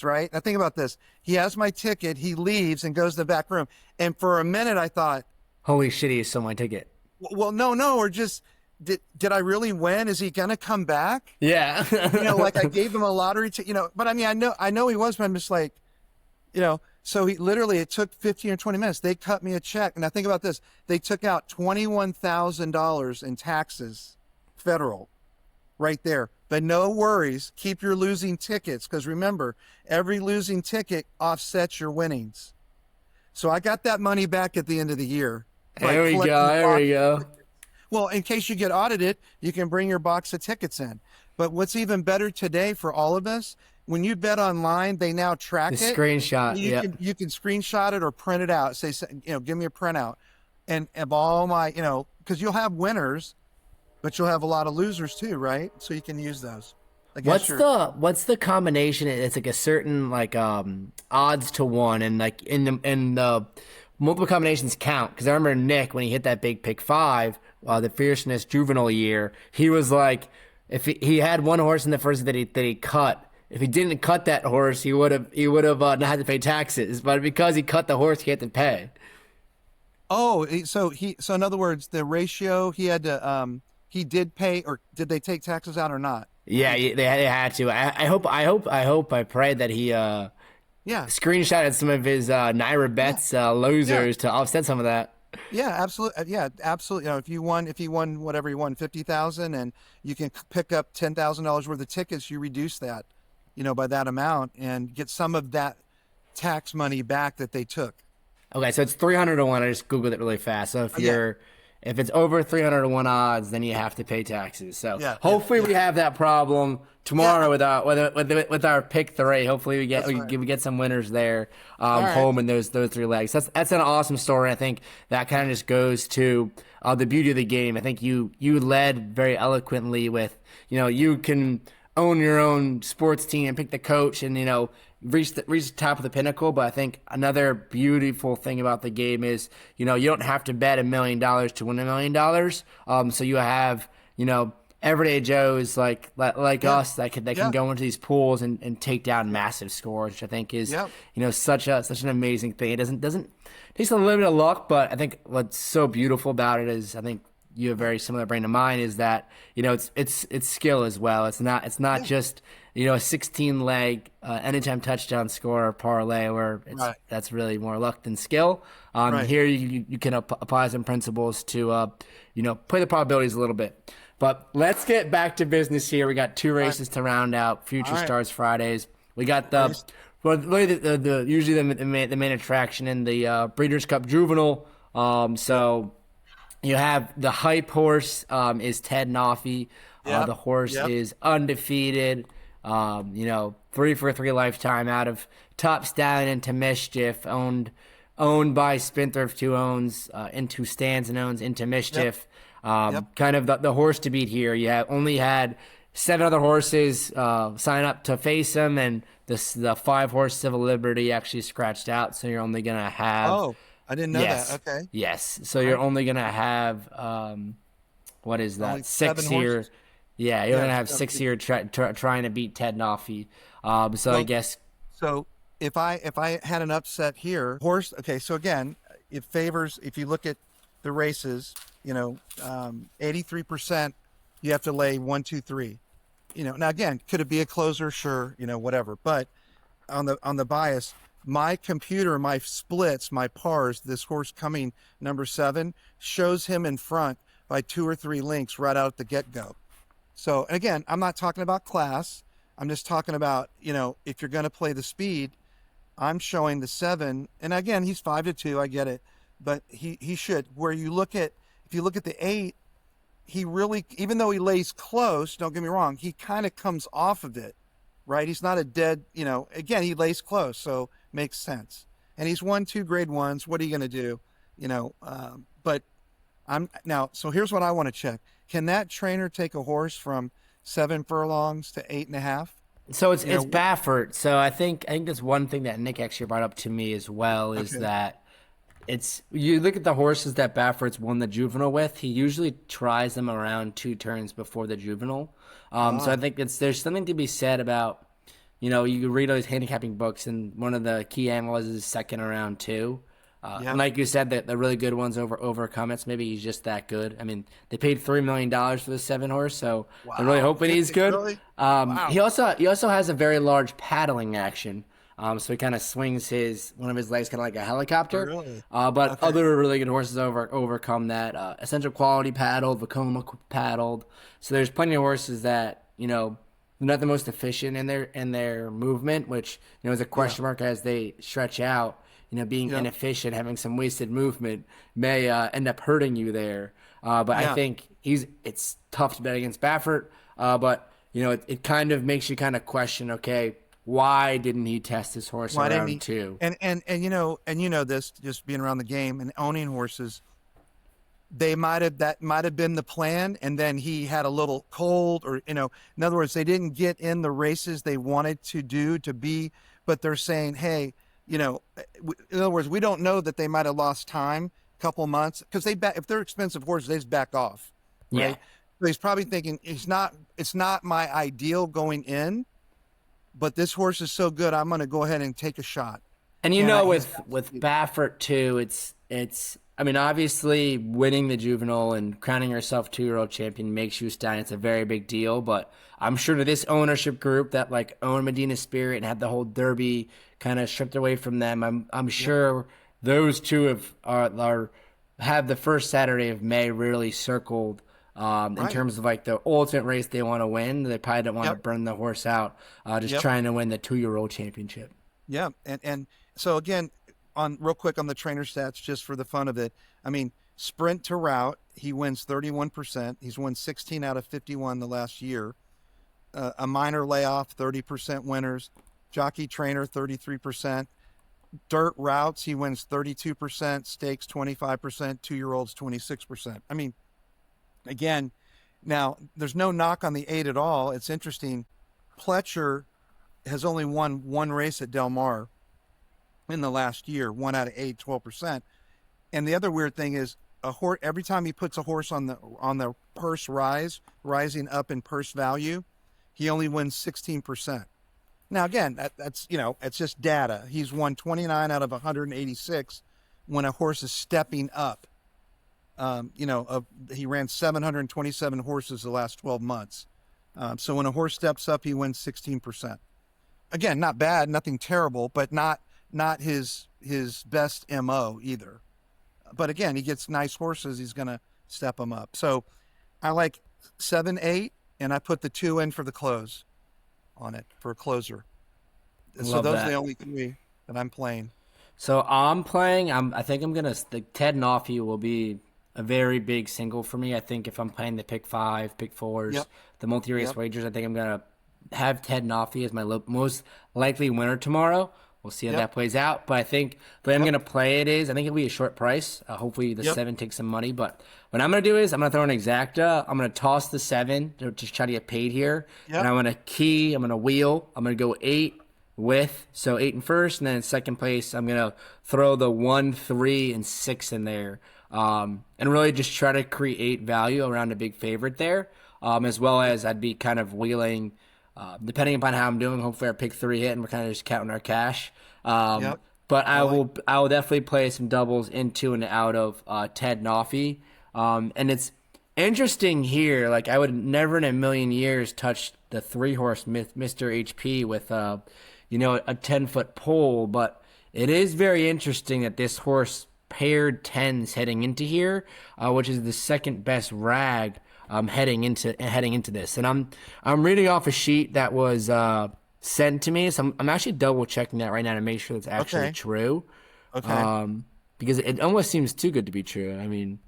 right? Now think about this. He has my ticket. He leaves and goes to the back room. And for a minute, I thought, holy shit, he stole my ticket. Well, no, or just, did I really win? Is he going to come back? Yeah. Like I gave him a lottery ticket, but I know he was, but I'm just like, so it took 15 or 20 minutes. They cut me a check. And now think about this. They took out $21,000 in taxes, federal, right there. But no worries. Keep your losing tickets. Because remember, every losing ticket offsets your winnings. So I got that money back at the end of the year. There we go. Well, in case you get audited, you can bring your box of tickets in. But what's even better today for all of us, when you bet online, they now track it. Screenshot. You can screenshot it or print it out. Say, give me a printout. And of all my, because you'll have winners, but you'll have a lot of losers too, right? So you can use those. What's the combination? It's like a certain odds to 1, and like in the multiple combinations count. Because I remember Nick when he hit that big pick 5, the Fierceness Juvenile year, he was like, if he had one horse in the first that he cut. If he didn't cut that horse, he would have not had to pay taxes. But because he cut the horse, he had to pay. Oh, so in other words, the ratio he had to he did pay, or did they take taxes out or not? Yeah, they had to. I pray that he screenshotted some of his Naira bets losers to offset some of that. Yeah, absolutely. Yeah, absolutely. If you won whatever you won, 50,000, and you can pick up $10,000 worth of tickets, you reduce that, by that amount and get some of that tax money back that they took. Okay, so it's 300 to 1. I just Googled it really fast. So if it's over 300 to 1 odds, then you have to pay taxes. So hopefully we have that problem tomorrow with our pick 3. Hopefully we get some winners there home in those 3 legs. That's an awesome story. I think that kind of just goes to the beauty of the game. I think you led very eloquently with, you can own your own sports team and pick the coach and, reach the top of the pinnacle. But I think another beautiful thing about the game is, you don't have to bet $1 million to win $1 million. So you have, everyday Joes like us that can go into these pools and take down massive scores, which I think is, such an amazing thing. It doesn't takes a little bit of luck, but I think what's so beautiful about it is, I think you have a very similar brain to mine, is that, it's skill as well. It's not just, a 16 leg anytime touchdown score or parlay where that's really more luck than skill. Here you can apply some principles to play the probabilities a little bit. But let's get back to business here. We got 2 races to round out Future Stars Fridays. We got usually the main attraction in the Breeders' Cup Juvenile. So you have the hype horse is Ted Noffey. The horse is undefeated. 3 for 3 lifetime out of Top Stallion into Mischief, owned by Spendthrift, who owns Into Stands and owns Into Mischief. Kind of the horse to beat here. You only had 7 other horses sign up to face him, and the 5-horse Civil Liberty actually scratched out. So you're only gonna have. Oh, I didn't know that. Okay. Yes. So you're only gonna have what is that? 6 here. Yeah, you're gonna have 6 here trying to beat Ted Noffey. I guess. So if I had an upset here, horse. Okay, so again, it favors. If you look at the races, 83%, you have to lay 1, 2, 3. Now again, could it be a closer? Sure, whatever. But on the bias, my computer, my splits, my pars, this horse coming number 7 shows him in front by 2 or 3 links right out at the get-go. So again, I'm not talking about class. I'm just talking about, if you're going to play the speed, I'm showing the 7. And again, he's 5-2. I get it. But he should. If you look at the 8, he really, even though he lays close, don't get me wrong, he kind of comes off of it, right? He's not a dead, again, he lays close. So makes sense. And he's won 2 grade 1s. What are you going to do? But so here's what I want to check. Can that trainer take a horse from 7 furlongs to 8.5? So it's Baffert. So I think that's one thing that Nick actually brought up to me as well, is that you look at the horses that Baffert's won the Juvenile with, he usually tries them around 2 turns before the Juvenile. So I think there's something to be said about, you read all these handicapping books, and one of the key angles is second around 2. And like you said, the really good ones overcome it. So maybe he's just that good. I mean, they paid $3 million for the 7-horse, so they're really hoping he's good. Really? He also has a very large paddling action. So he kind of swings one of his legs kind of like a helicopter. Really? Other really good horses overcome that. Essential Quality paddled, Vacoma paddled. So there's plenty of horses that, not the most efficient in their movement, which, is a question mark as they stretch out. Being inefficient, having some wasted movement may end up hurting you there. I think it's tough to bet against Baffert. But it kind of makes you kind of question, okay, why didn't he test his horse around 2? And this, just being around the game and owning horses, that might have been the plan, and then he had a little cold, or in other words, they didn't get in the races they wanted to be, but they're saying, hey, in other words, we don't know that they might have lost time, a couple months, because if they're expensive horses, they just back off, right? Yeah. So he's probably thinking it's not my ideal going in, but this horse is so good, I'm going to go ahead and take a shot. And with Baffert too, it's I mean, obviously winning the Juvenile and crowning yourself 2-year-old champion makes you a stallion. It's a very big deal, but I'm sure to this ownership group that own Medina Spirit and had the whole Derby kind of stripped away from them, I'm sure those two have the first Saturday of May really circled in terms of the ultimate race they want to win. They probably don't want to burn the horse out, trying to win the 2-year-old championship. Yeah, and So again, on real quick on the trainer stats, just for the fun of it. I mean, sprint to route, he wins 31%. He's won 16 out of 51 the last year. A minor layoff, 30% winners. Jockey trainer, 33%. Dirt routes, he wins 32%. Stakes, 25%. 2-year-olds, 26%. I mean, again, now there's no knock on the 8 at all. It's interesting. Pletcher has only won one race at Del Mar in the last year, 1 out of 8, 12%. And the other weird thing is a horse, every time he puts a horse on the purse rising up in purse value, he only wins 16%. Now, again, that's, it's just data. He's won 29 out of 186 when a horse is stepping up. He ran 727 horses the last 12 months. So when a horse steps up, he wins 16%. Again, not bad, nothing terrible, but not his best MO either. But again, he gets nice horses, he's going to step them up. So I like 7, 8, and I put the 2 in for the close on it for a closer. So those are the only 3 that I'm playing. So I'm playing. I think I'm gonna. The Ted Noffey will be a very big single for me. I think if I'm playing the pick 5, pick 4s, the multi-race wagers, I think I'm gonna have Ted Noffey as my most likely winner tomorrow. We'll see how that plays out. But I think the way I'm gonna play it is I think it'll be a short price. Hopefully the 7 takes some money. But what I'm gonna do is I'm gonna throw an exacta. I'm gonna toss the 7 to just try to get paid here, and I'm gonna wheel. I'm gonna go 8. So 8 in first, and then in second place, I'm going to throw the 1, 3, and 6 in there. And really just try to create value around a big favorite there, as well as I'd be kind of wheeling, depending upon how I'm doing. Hopefully our pick 3 hit, and we're kind of just counting our cash. But I will definitely play some doubles into and out of Ted Noffey. And it's interesting here. Like, I would never in a million years touch the 3-horse Mr. HP with a 10-foot pole, but it is very interesting that this horse paired 10s heading into here, which is the second best rag heading into this. And I'm reading off a sheet that was sent to me, so I'm actually double checking that right now to make sure it's actually true. Okay. Because it almost seems too good to be true. I mean,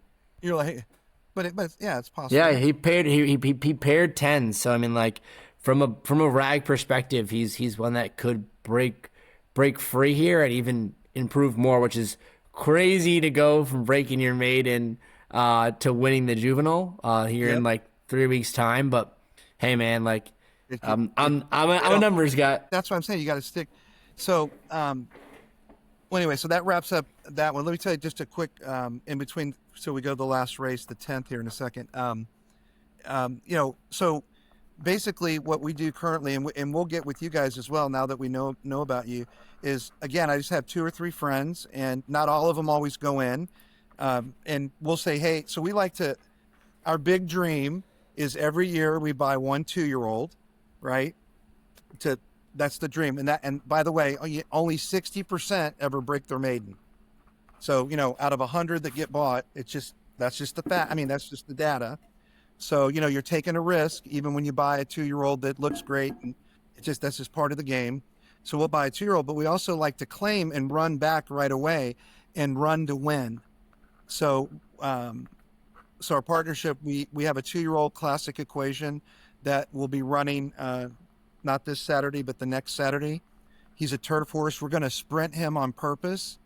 you're like, but yeah, it's possible. Yeah, he paired 10s. So I mean, like, From a rag perspective, he's one that could break free here and even improve more, which is crazy to go from breaking your maiden to winning the juvenile here in like 3 weeks time. But hey, man, like I'm a numbers guy. That's what I'm saying. You got to stick. So well, anyway, so that wraps up that one. Let me tell you just a quick in between. So we go to the last race, the 10th here in a second. So. Basically what we do currently, and we'll get with you guys as well now that we know about you, is, again, I just have 2 or 3 friends, and not all of them always go in. And we'll say, hey, so we like to, our big dream is every year we buy 1 2-year-old, right? That's the dream. And by the way, only 60% ever break their maiden. So, out of 100 that get bought, that's just the fact. I mean, that's just the data. So, you're taking a risk even when you buy a 2-year-old that looks great, and that's just part of the game. So we'll buy a 2-year-old, but we also like to claim and run back right away and run to win. So, our partnership, we have a 2-year-old classic equation that will be running, not this Saturday, but the next Saturday. He's a turf horse. We're going to sprint him on purpose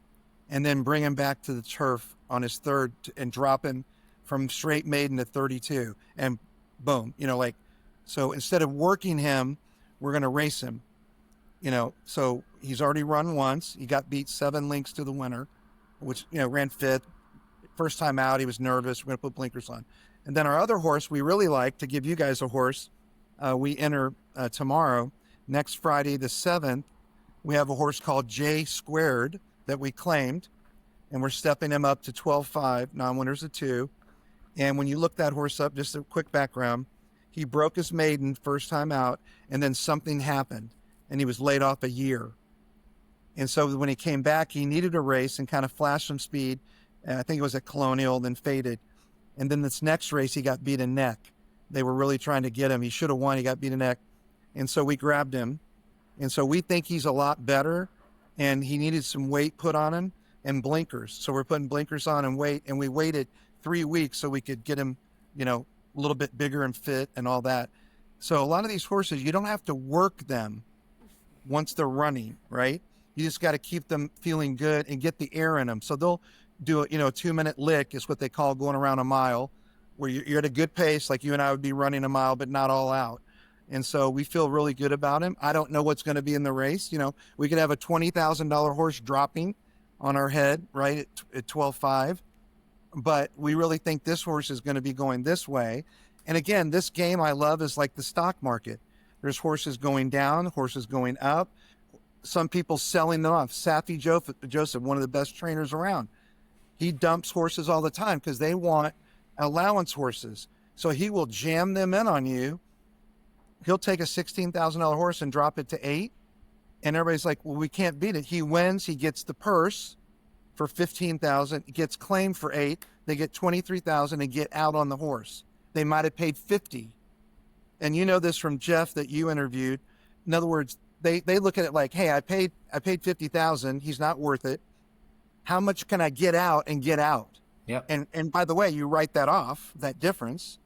and then bring him back to the turf on his third and drop him from straight maiden to 32, and boom, so instead of working him, we're going to race him, so he's already run once. He got beat 7 lengths to the winner, which, ran 5th. First time out, he was nervous. We're going to put blinkers on. And then our other horse we really like, to give you guys a horse, we enter tomorrow, next Friday, the 7th, we have a horse called J Squared that we claimed, and we're stepping him up to 12.5, non-winners of 2. And when you look that horse up, just a quick background, he broke his maiden first time out, and then something happened, and he was laid off a year. And so when he came back, he needed a race and kind of flashed some speed. And I think it was at Colonial, then faded. And then this next race, he got beat a neck. They were really trying to get him. He should have won. He got beat a neck. And so we grabbed him. And so we think he's a lot better and he needed some weight put on him and blinkers. So we're putting blinkers on and weight, and we waited 3 weeks so we could get him, a little bit bigger and fit and all that. So a lot of these horses, you don't have to work them once they're running, right? You just got to keep them feeling good and get the air in them. So they'll do a 2-minute lick is what they call going around a mile, where you're at a good pace, like you and I would be running a mile, but not all out. And so we feel really good about him. I don't know what's going to be in the race. We could have a $20,000 horse dropping on our head, right, at 12.5. But we really think this horse is going to be going this way. And again, this game I love is like the stock market. There's horses going down, horses going up. Some people selling them off. Safi Joseph, one of the best trainers around, he dumps horses all the time because they want allowance horses. So he will jam them in on you. He'll take a $16,000 horse and drop it to 8. And everybody's like, well, we can't beat it. He wins. He gets the purse for $15,000. He gets claimed for 8. They get $23,000 and get out on the horse. They might have paid 50. And you know this from Jeff that you interviewed. In other words, they look at it like, hey, I paid 50,000. He's not worth it. How much can I get out and get out? Yep. And by the way, you write that off, that difference.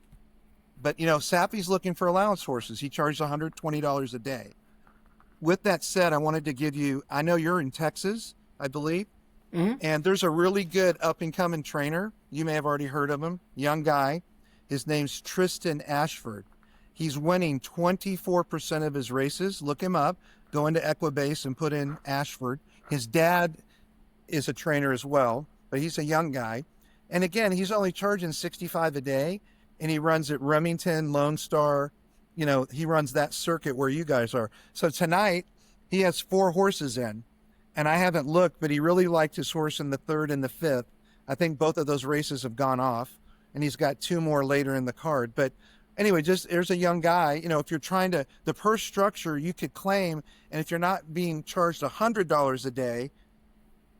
But, Sappy's looking for allowance horses. He charges $120 a day. With that said, I wanted to give you, I know you're in Texas, I believe, and there's a really good up-and-coming trainer. You may have already heard of him, young guy. His name's Tristan Ashford. He's winning 24% of his races. Look him up. Go into Equibase and put in Ashford. His dad is a trainer as well, but he's a young guy. And again, he's only charging $65 a day, and he runs at Remington, Lone Star. He runs that circuit where you guys are. So tonight, he has 4 horses in, and I haven't looked, but he really liked his horse in the 3rd and the 5th. I think both of those races have gone off, and he's got 2 more later in the card. But anyway, there's a young guy. If you're trying to, the purse structure you could claim, and if you're not being charged $100 a day,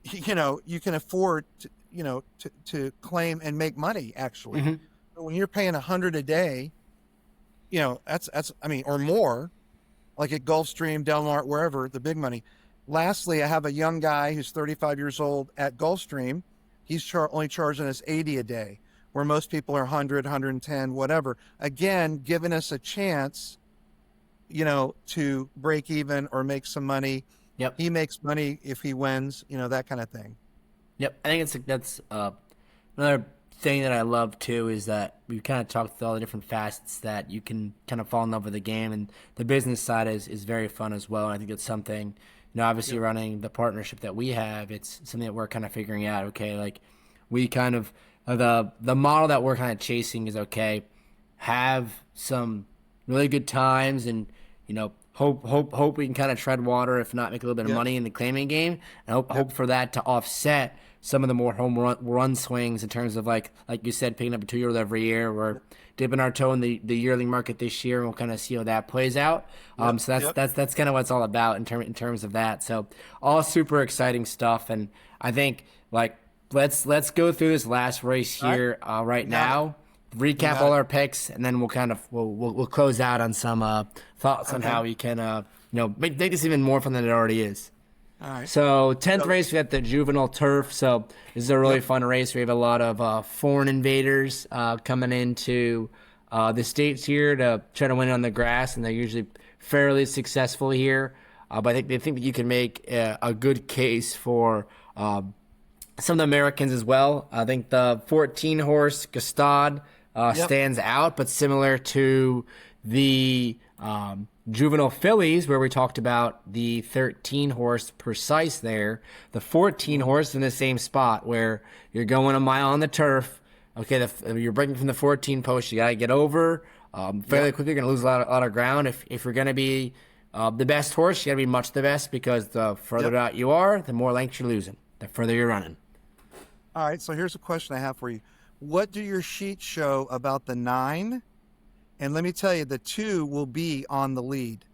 you can afford to claim and make money actually. Mm-hmm. But when you're paying $100 a day, that's or more, like at Gulfstream, Del Mar, wherever, the big money. Lastly, I have a young guy who's 35 years old at Gulfstream. He's only charging us $80 a day, where most people are 100, 110, whatever. Again, giving us a chance, to break even or make some money. Yep. He makes money if he wins, that kind of thing. Yep. I think that's another thing that I love too, is that we've kind of talked through all the different facets that you can kind of fall in love with the game, and the business side is very fun as well. And I think it's something, obviously running the partnership that we have, it's something that we're kind of figuring out. Okay, like we kind of the model that we're kind of chasing is, okay, have some really good times and hope we can kind of tread water, if not make a little bit of money in the claiming game, and hope for that to offset some of the more home run swings in terms of like you said, picking up a 2-year-old every year. We're dipping our toe in the yearling market this year, and we'll kind of see how that plays out. So that's kind of what it's all about in terms of that. So all super exciting stuff, and I think let's go through this last race here right now. Recap all our picks, and then we'll close out on some thoughts on how we can make this even more fun than it already is. All right. So 10th race, we got the Juvenile Turf. So this is a really fun race. We have a lot of foreign invaders coming into the States here to try to win on the grass, and they're usually fairly successful here. But I think they think that you can make a good case for some of the Americans as well. I think the 14-horse Gustad stands out, but similar to the Juvenile Fillies, where we talked about the 13-horse Precise there, the 14-horse in the same spot where you're going a mile on the turf. Okay, you're breaking from the 14 post. You got to get over fairly quickly. You're going to lose a lot of ground. If you're going to be the best horse, you got to be much the best, because the further out you are, the more length you're losing, the further you're running. All right, so here's a question I have for you. What do your sheets show about the 9? And let me tell you, the 2 will be on the lead.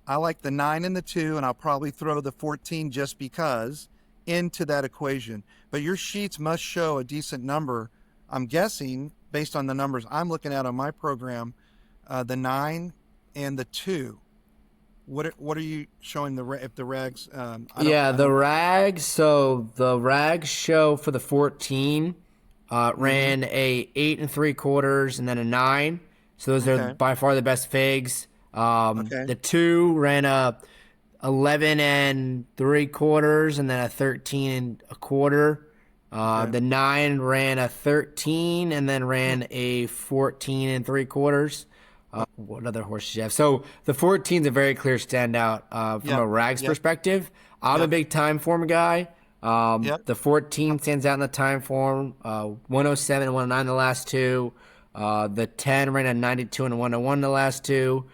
I like the 9 and the 2, and I'll probably throw the 14 just because into that equation. But your sheets must show a decent number. I'm guessing, based on the numbers I'm looking at on my program, the 9 and the 2. What are you showing if the rags? The rags. So the rags show for the 14 ran a 8 3/4 and then a 9. So those are by far the best figs. The 2 ran a 11 3/4 and then a 13 1/4. The 9 ran a 13 and then ran a 14 3/4. What other horses you have? So the 14 is a very clear standout from a rags perspective. I'm a big time form guy. The 14 stands out in the time form. 107 and 109 the last two. The 10 ran a 92 and a 101 the last two.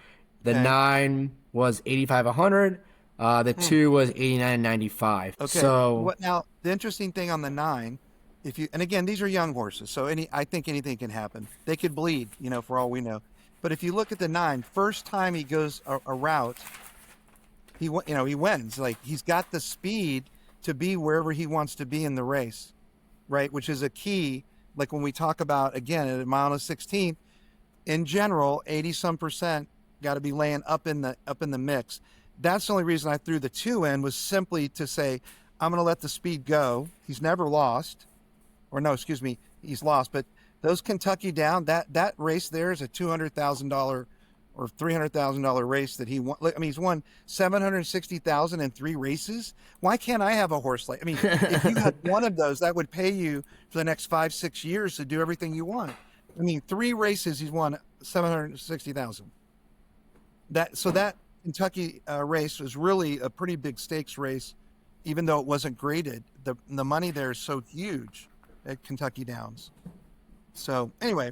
The 9 was 85 100. The 2 was 89 and 95. Okay. So now the interesting thing on the 9, and again, these are young horses, so I think anything can happen. They could bleed, for all we know. But if you look at the 9, first time he goes a route, he wins. Like, he's got the speed to be wherever he wants to be in the race, right? Which is a key. Like when we talk about, again, at a mile and a 16th, in general, 80-some% got to be laying up in the mix. That's the only reason I threw the 2 in, was simply to say, I'm going to let the speed go. He's never lost. Or no, excuse me, he's lost. But those Kentucky down, that race there is a $200,000 or $300,000 race that he won. I mean, he's won $760,000 in 3 races. Why can't I have a horse like? I mean, if you had one of those, that would pay you for the next 5-6 years to do everything you want. I mean, 3 races he's won $760,000. That Kentucky race was really a pretty big stakes race, even though it wasn't graded. The money there is so huge at Kentucky Downs. So anyway,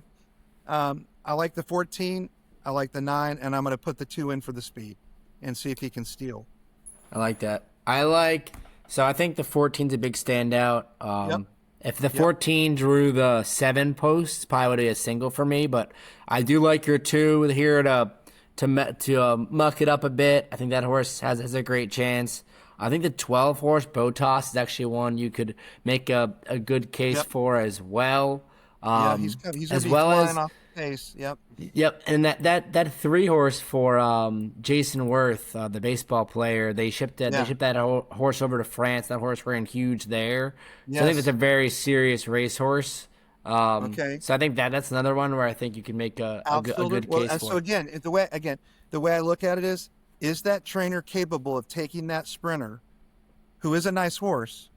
I like the 14, I like the 9, and I'm going to put the 2 in for the speed and see if he can steal. I like that. So I think the 14's a big standout. If the 14 drew the 7 posts, probably would be a single for me, but I do like your 2 here to muck it up a bit. I think that horse has a great chance. I think the 12 horse Botas is actually one you could make a good case for as well. He's going to be flying off the pace. Yep, and that 3 horse for Jason Worth, the baseball player, they shipped that horse over to France. That horse ran huge there. Yes. So I think it's a very serious racehorse. So I think that's another one where I think you can make a good case for. So again, the way I look at it is that trainer capable of taking that sprinter, who is a nice horse,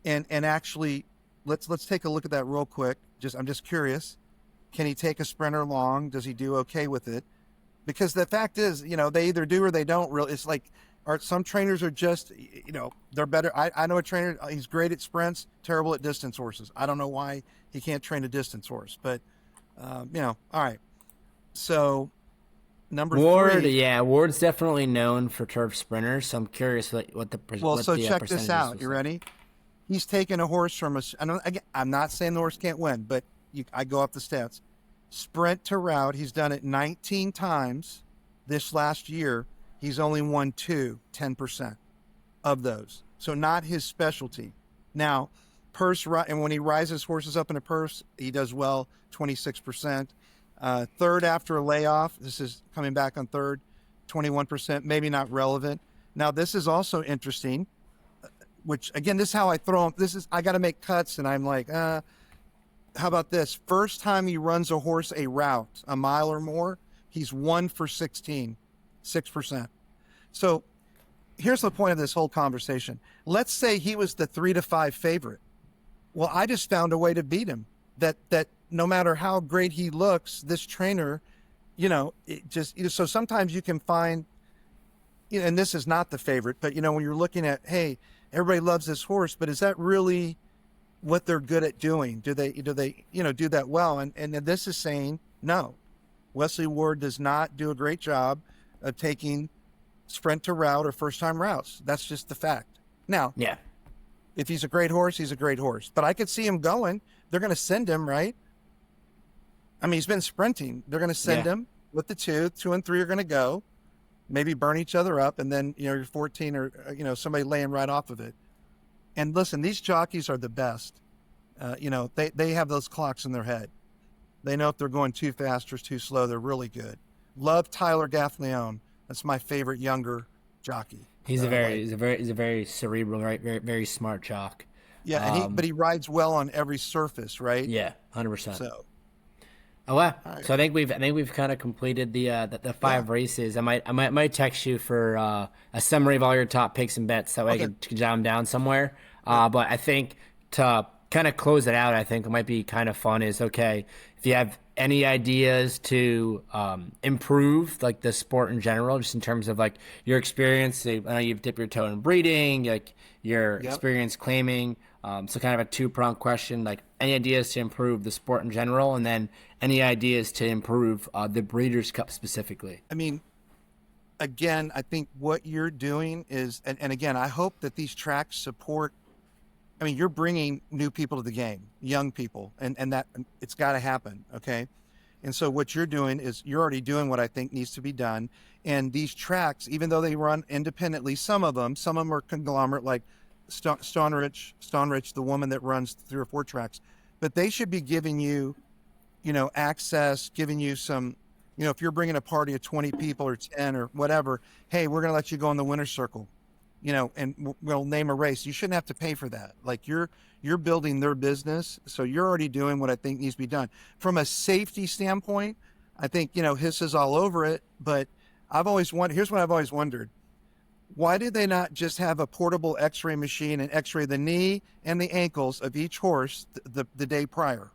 and actually, let's take a look at that real quick. I'm just curious. Can he take a sprinter long? Does he do okay with it? Because the fact is, they either do or they don't really. It's like, some trainers are just, they're better. I know a trainer, he's great at sprints, terrible at distance horses. I don't know why he can't train a distance horse, but, all right. So number Ward, 3. Ward's definitely known for turf sprinters. So I'm curious what the check this out. You ready? He's taken a horse from I'm not saying the horse can't win, but I go off the stats. Sprint to route, he's done it 19 times this last year. He's only won 10% of those. So not his specialty. Now, purse, and when he rises horses up in a purse, he does well, 26%. Third after a layoff, this is coming back on third, 21%, maybe not relevant. Now, this is also interesting, which, again, this is how I throw them. I got to make cuts, and I'm like, how about this? First time he runs a horse a route, a mile or more, he's 1 for 16, 6%. So here's the point of this whole conversation. Let's say he was the 3-5 favorite. Well, I just found a way to beat him. That no matter how great he looks, this trainer, so sometimes you can find, and this is not the favorite, but when you're looking at, hey, everybody loves this horse, but is that really what they're good at doing? Do they do that well? And this is saying no. Wesley Ward does not do a great job of taking sprint to route or first time routes. That's just the fact. Now, if he's a great horse, he's a great horse. But I could see him going. They're going to send him, right? I mean, he's been sprinting. They're going to send him with the 2 and 3 are going to go, maybe burn each other up, and then your 14 or somebody laying right off of it. And listen, these jockeys are the best. They have those clocks in their head. They know if they're going too fast or too slow. They're really good. Love Tyler Gaffleone, That's my favorite younger jockey. He's a Like, very cerebral, right? Very smart jock. yeah, and he rides well on every surface, right? Yeah, 100%. So, Oh wow! all right. So I think we've kind of completed the five races. I might text you for a summary of all your top picks and bets, so I Okay. can jot them down somewhere. But I think to kind of close it out, I think it might be kind of fun. Is okay if you have any ideas to improve like the sport in general, just in terms of like your experience. I know you've dipped your toe in breeding, like your Yep. experience claiming. So kind of a two-pronged question, like any ideas to improve the sport in general, and then any ideas to improve the Breeders' Cup specifically. I mean, again, I think what you're doing is, and again, I hope that these tracks support. I mean, you're bringing new people to the game, young people, and that it's got to happen, okay? And so what you're doing is you're already doing what I think needs to be done. And these tracks, even though they run independently, some of them are conglomerate, like Stonrich, the woman that runs 3 or 4 tracks, but they should be giving you, access, giving you some, if you're bringing a party of 20 people or 10 or whatever, hey, we're going to let you go in the winner's circle, and we'll name a race. You shouldn't have to pay for that. Like you're building their business. So you're already doing what I think needs to be done. From a safety standpoint, I think, Hiss is all over it, but here's what I've always wondered. Why did they not just have a portable x-ray machine and x-ray the knee and the ankles of each horse the day prior?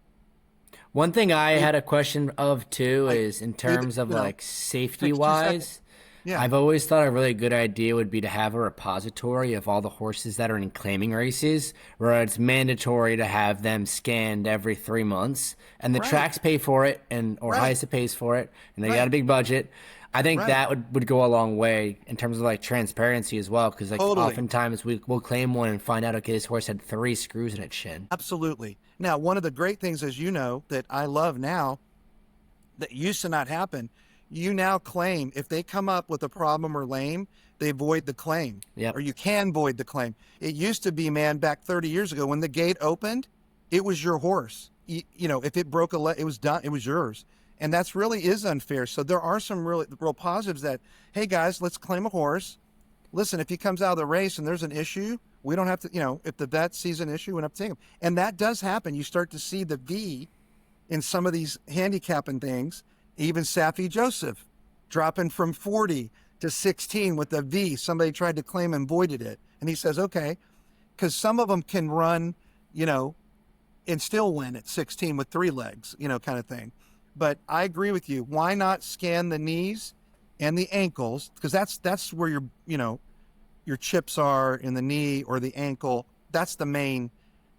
One thing I had a question of too is in terms of like safety wise. Yeah. I've always thought a really good idea would be to have a repository of all the horses that are in claiming races, where it's mandatory to have them scanned every 3 months, and the tracks pay for it, or HISA pays for it, and they got a big budget. I think that would go a long way in terms of like transparency as well, because like oftentimes we'll claim one and find out, okay, this horse had 3 screws in its shin. Absolutely. Now, one of the great things, as you know, that I love now, that used to not happen, you now claim if they come up with a problem or lame, they void the claim. Yep. Or you can void the claim. It used to be, man, back 30 years ago, when the gate opened, it was your horse. If it broke a leg, it was done. It was yours. And that's really is unfair. So there are some real positives that, hey, guys, let's claim a horse. Listen, if he comes out of the race and there's an issue, we don't have to, if the vet sees an issue, we don't have to take him. And that does happen. You start to see the V in some of these handicapping things. Even Safi Joseph dropping from 40 to 16 with a V. Somebody tried to claim and voided it. And he says, okay, because some of them can run, and still win at 16 with 3 legs, kind of thing. But I agree with you. Why not scan the knees and the ankles? Because that's where your chips are in the knee or the ankle. That's the main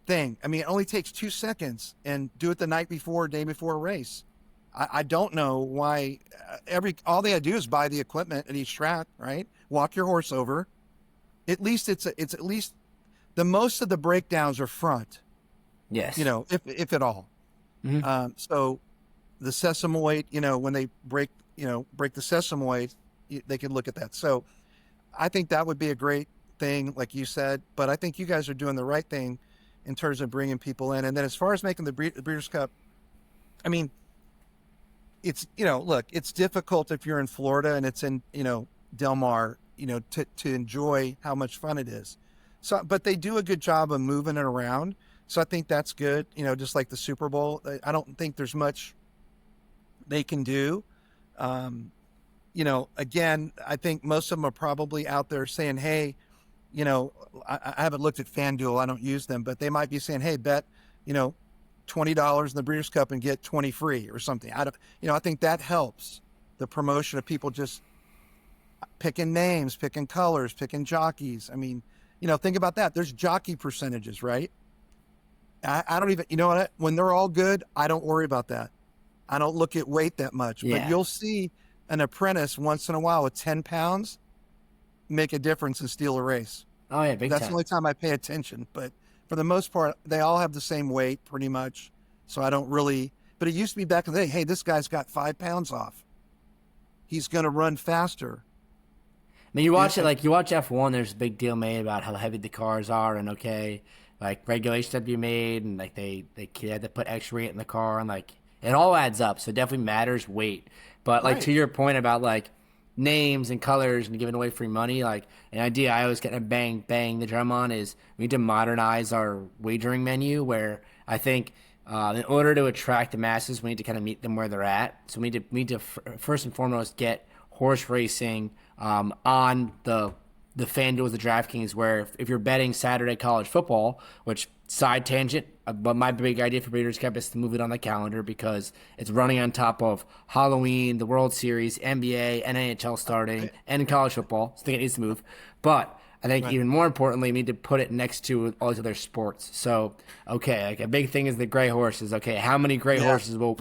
thing. I mean, it only takes 2 seconds, and do it the night before, day before a race. I don't know why all they had to do is buy the equipment at each track, right? Walk your horse over. At least it's at least the most of the breakdowns are front. Yes. If at all. Mm-hmm. So the sesamoid, when they break the sesamoid, they can look at that. So I think that would be a great thing, like you said, but I think you guys are doing the right thing in terms of bringing people in. And then as far as making the Breeders' Cup, I mean, it's, look, it's difficult if you're in Florida and it's in, Del Mar, to enjoy how much fun it is. So, but they do a good job of moving it around. So I think that's good. Just like the Super Bowl, I don't think there's much they can do. Again, I think most of them are probably out there saying, hey, I haven't looked at FanDuel. I don't use them, but they might be saying, hey, bet, $20 in the Breeders' Cup and get 20 free or something. I think that helps the promotion of people just picking names, picking colors, picking jockeys. I mean, think about that. There's jockey percentages, right? I don't even, what? When they're all good, I don't worry about that. I don't look at weight that much, but you'll see an apprentice once in a while with 10 pounds make a difference and steal a race. Oh yeah, big time. That's the only time I pay attention, but for the most part, they all have the same weight pretty much. So I don't really, but it used to be back in the day, hey, this guy's got 5 pounds off. He's going to run faster. I mean, you watch F1, there's a big deal made about how heavy the cars are, and like regulations have to be made, and like they had to put extra weight in the car, and like it all adds up. So it definitely matters weight. But like to your point about like names and colors and giving away free money. Like, an idea I always get to bang the drum on is we need to modernize our wagering menu, where I think in order to attract the masses, we need to kind of meet them where they're at. So we need to first and foremost get horse racing on the FanDuels, the DraftKings, where if you're betting Saturday college football, which side tangent, but my big idea for Breeders' Cup is to move it on the calendar because it's running on top of Halloween, the World Series, NBA, and NHL starting, and college football. So I think it needs to move. But I think even more importantly, we need to put it next to all these other sports. So, okay, like a big thing is the gray horses. Okay, how many gray horses will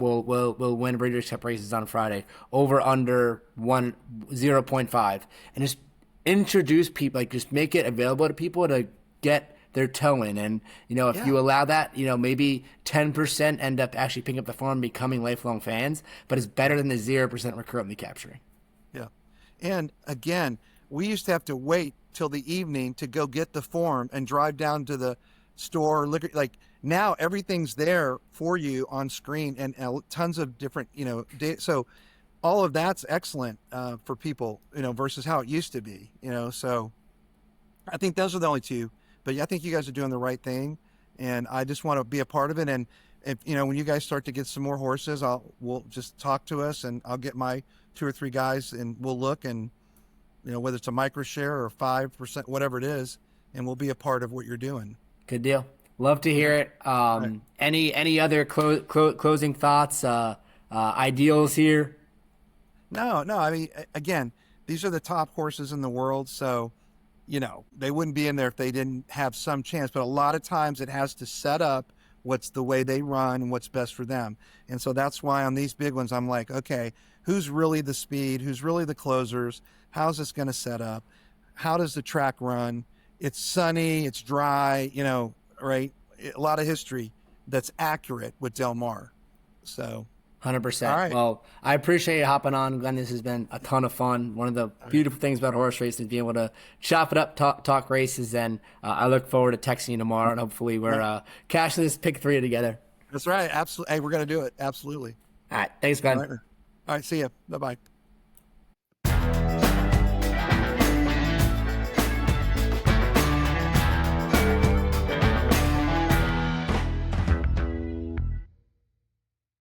win Breeders' Cup races on Friday? Over, under 0.5. And just introduce people, like just make it available to people to get their toe in. And, if you allow that, maybe 10% end up actually picking up the form, becoming lifelong fans, but it's better than the 0% we're currently capturing. Yeah. And again, we used to have to wait till the evening to go get the form and drive down to the store. Like now everything's there for you on screen and tons of different, data. So all of that's excellent for people, versus how it used to be, so I think those are the only two. But I think you guys are doing the right thing, and I just want to be a part of it. And if when you guys start to get some more horses, we'll just talk to us, and I'll get my 2 or 3 guys, and we'll look, and whether it's a micro share or 5%, whatever it is, and we'll be a part of what you're doing. Good deal. Love to hear it. Right. Any other closing thoughts, ideals here? No. I mean, again, these are the top horses in the world, so. They wouldn't be in there if they didn't have some chance. But a lot of times it has to set up what's the way they run and what's best for them. And so that's why on these big ones, I'm like, okay, who's really the speed? Who's really the closers? How's this going to set up? How does the track run? It's sunny, it's dry, right? A lot of history that's accurate with Del Mar. So 100%. All right. Well, I appreciate you hopping on, Glenn. This has been a ton of fun. One of the beautiful things about horse racing is being able to chop it up, talk races, and I look forward to texting you tomorrow, and hopefully we're cashing this pick 3 together. That's right. Absolutely. Hey, we're going to do it. Absolutely. All right. Thanks, Glenn. All right. See ya. Bye-bye.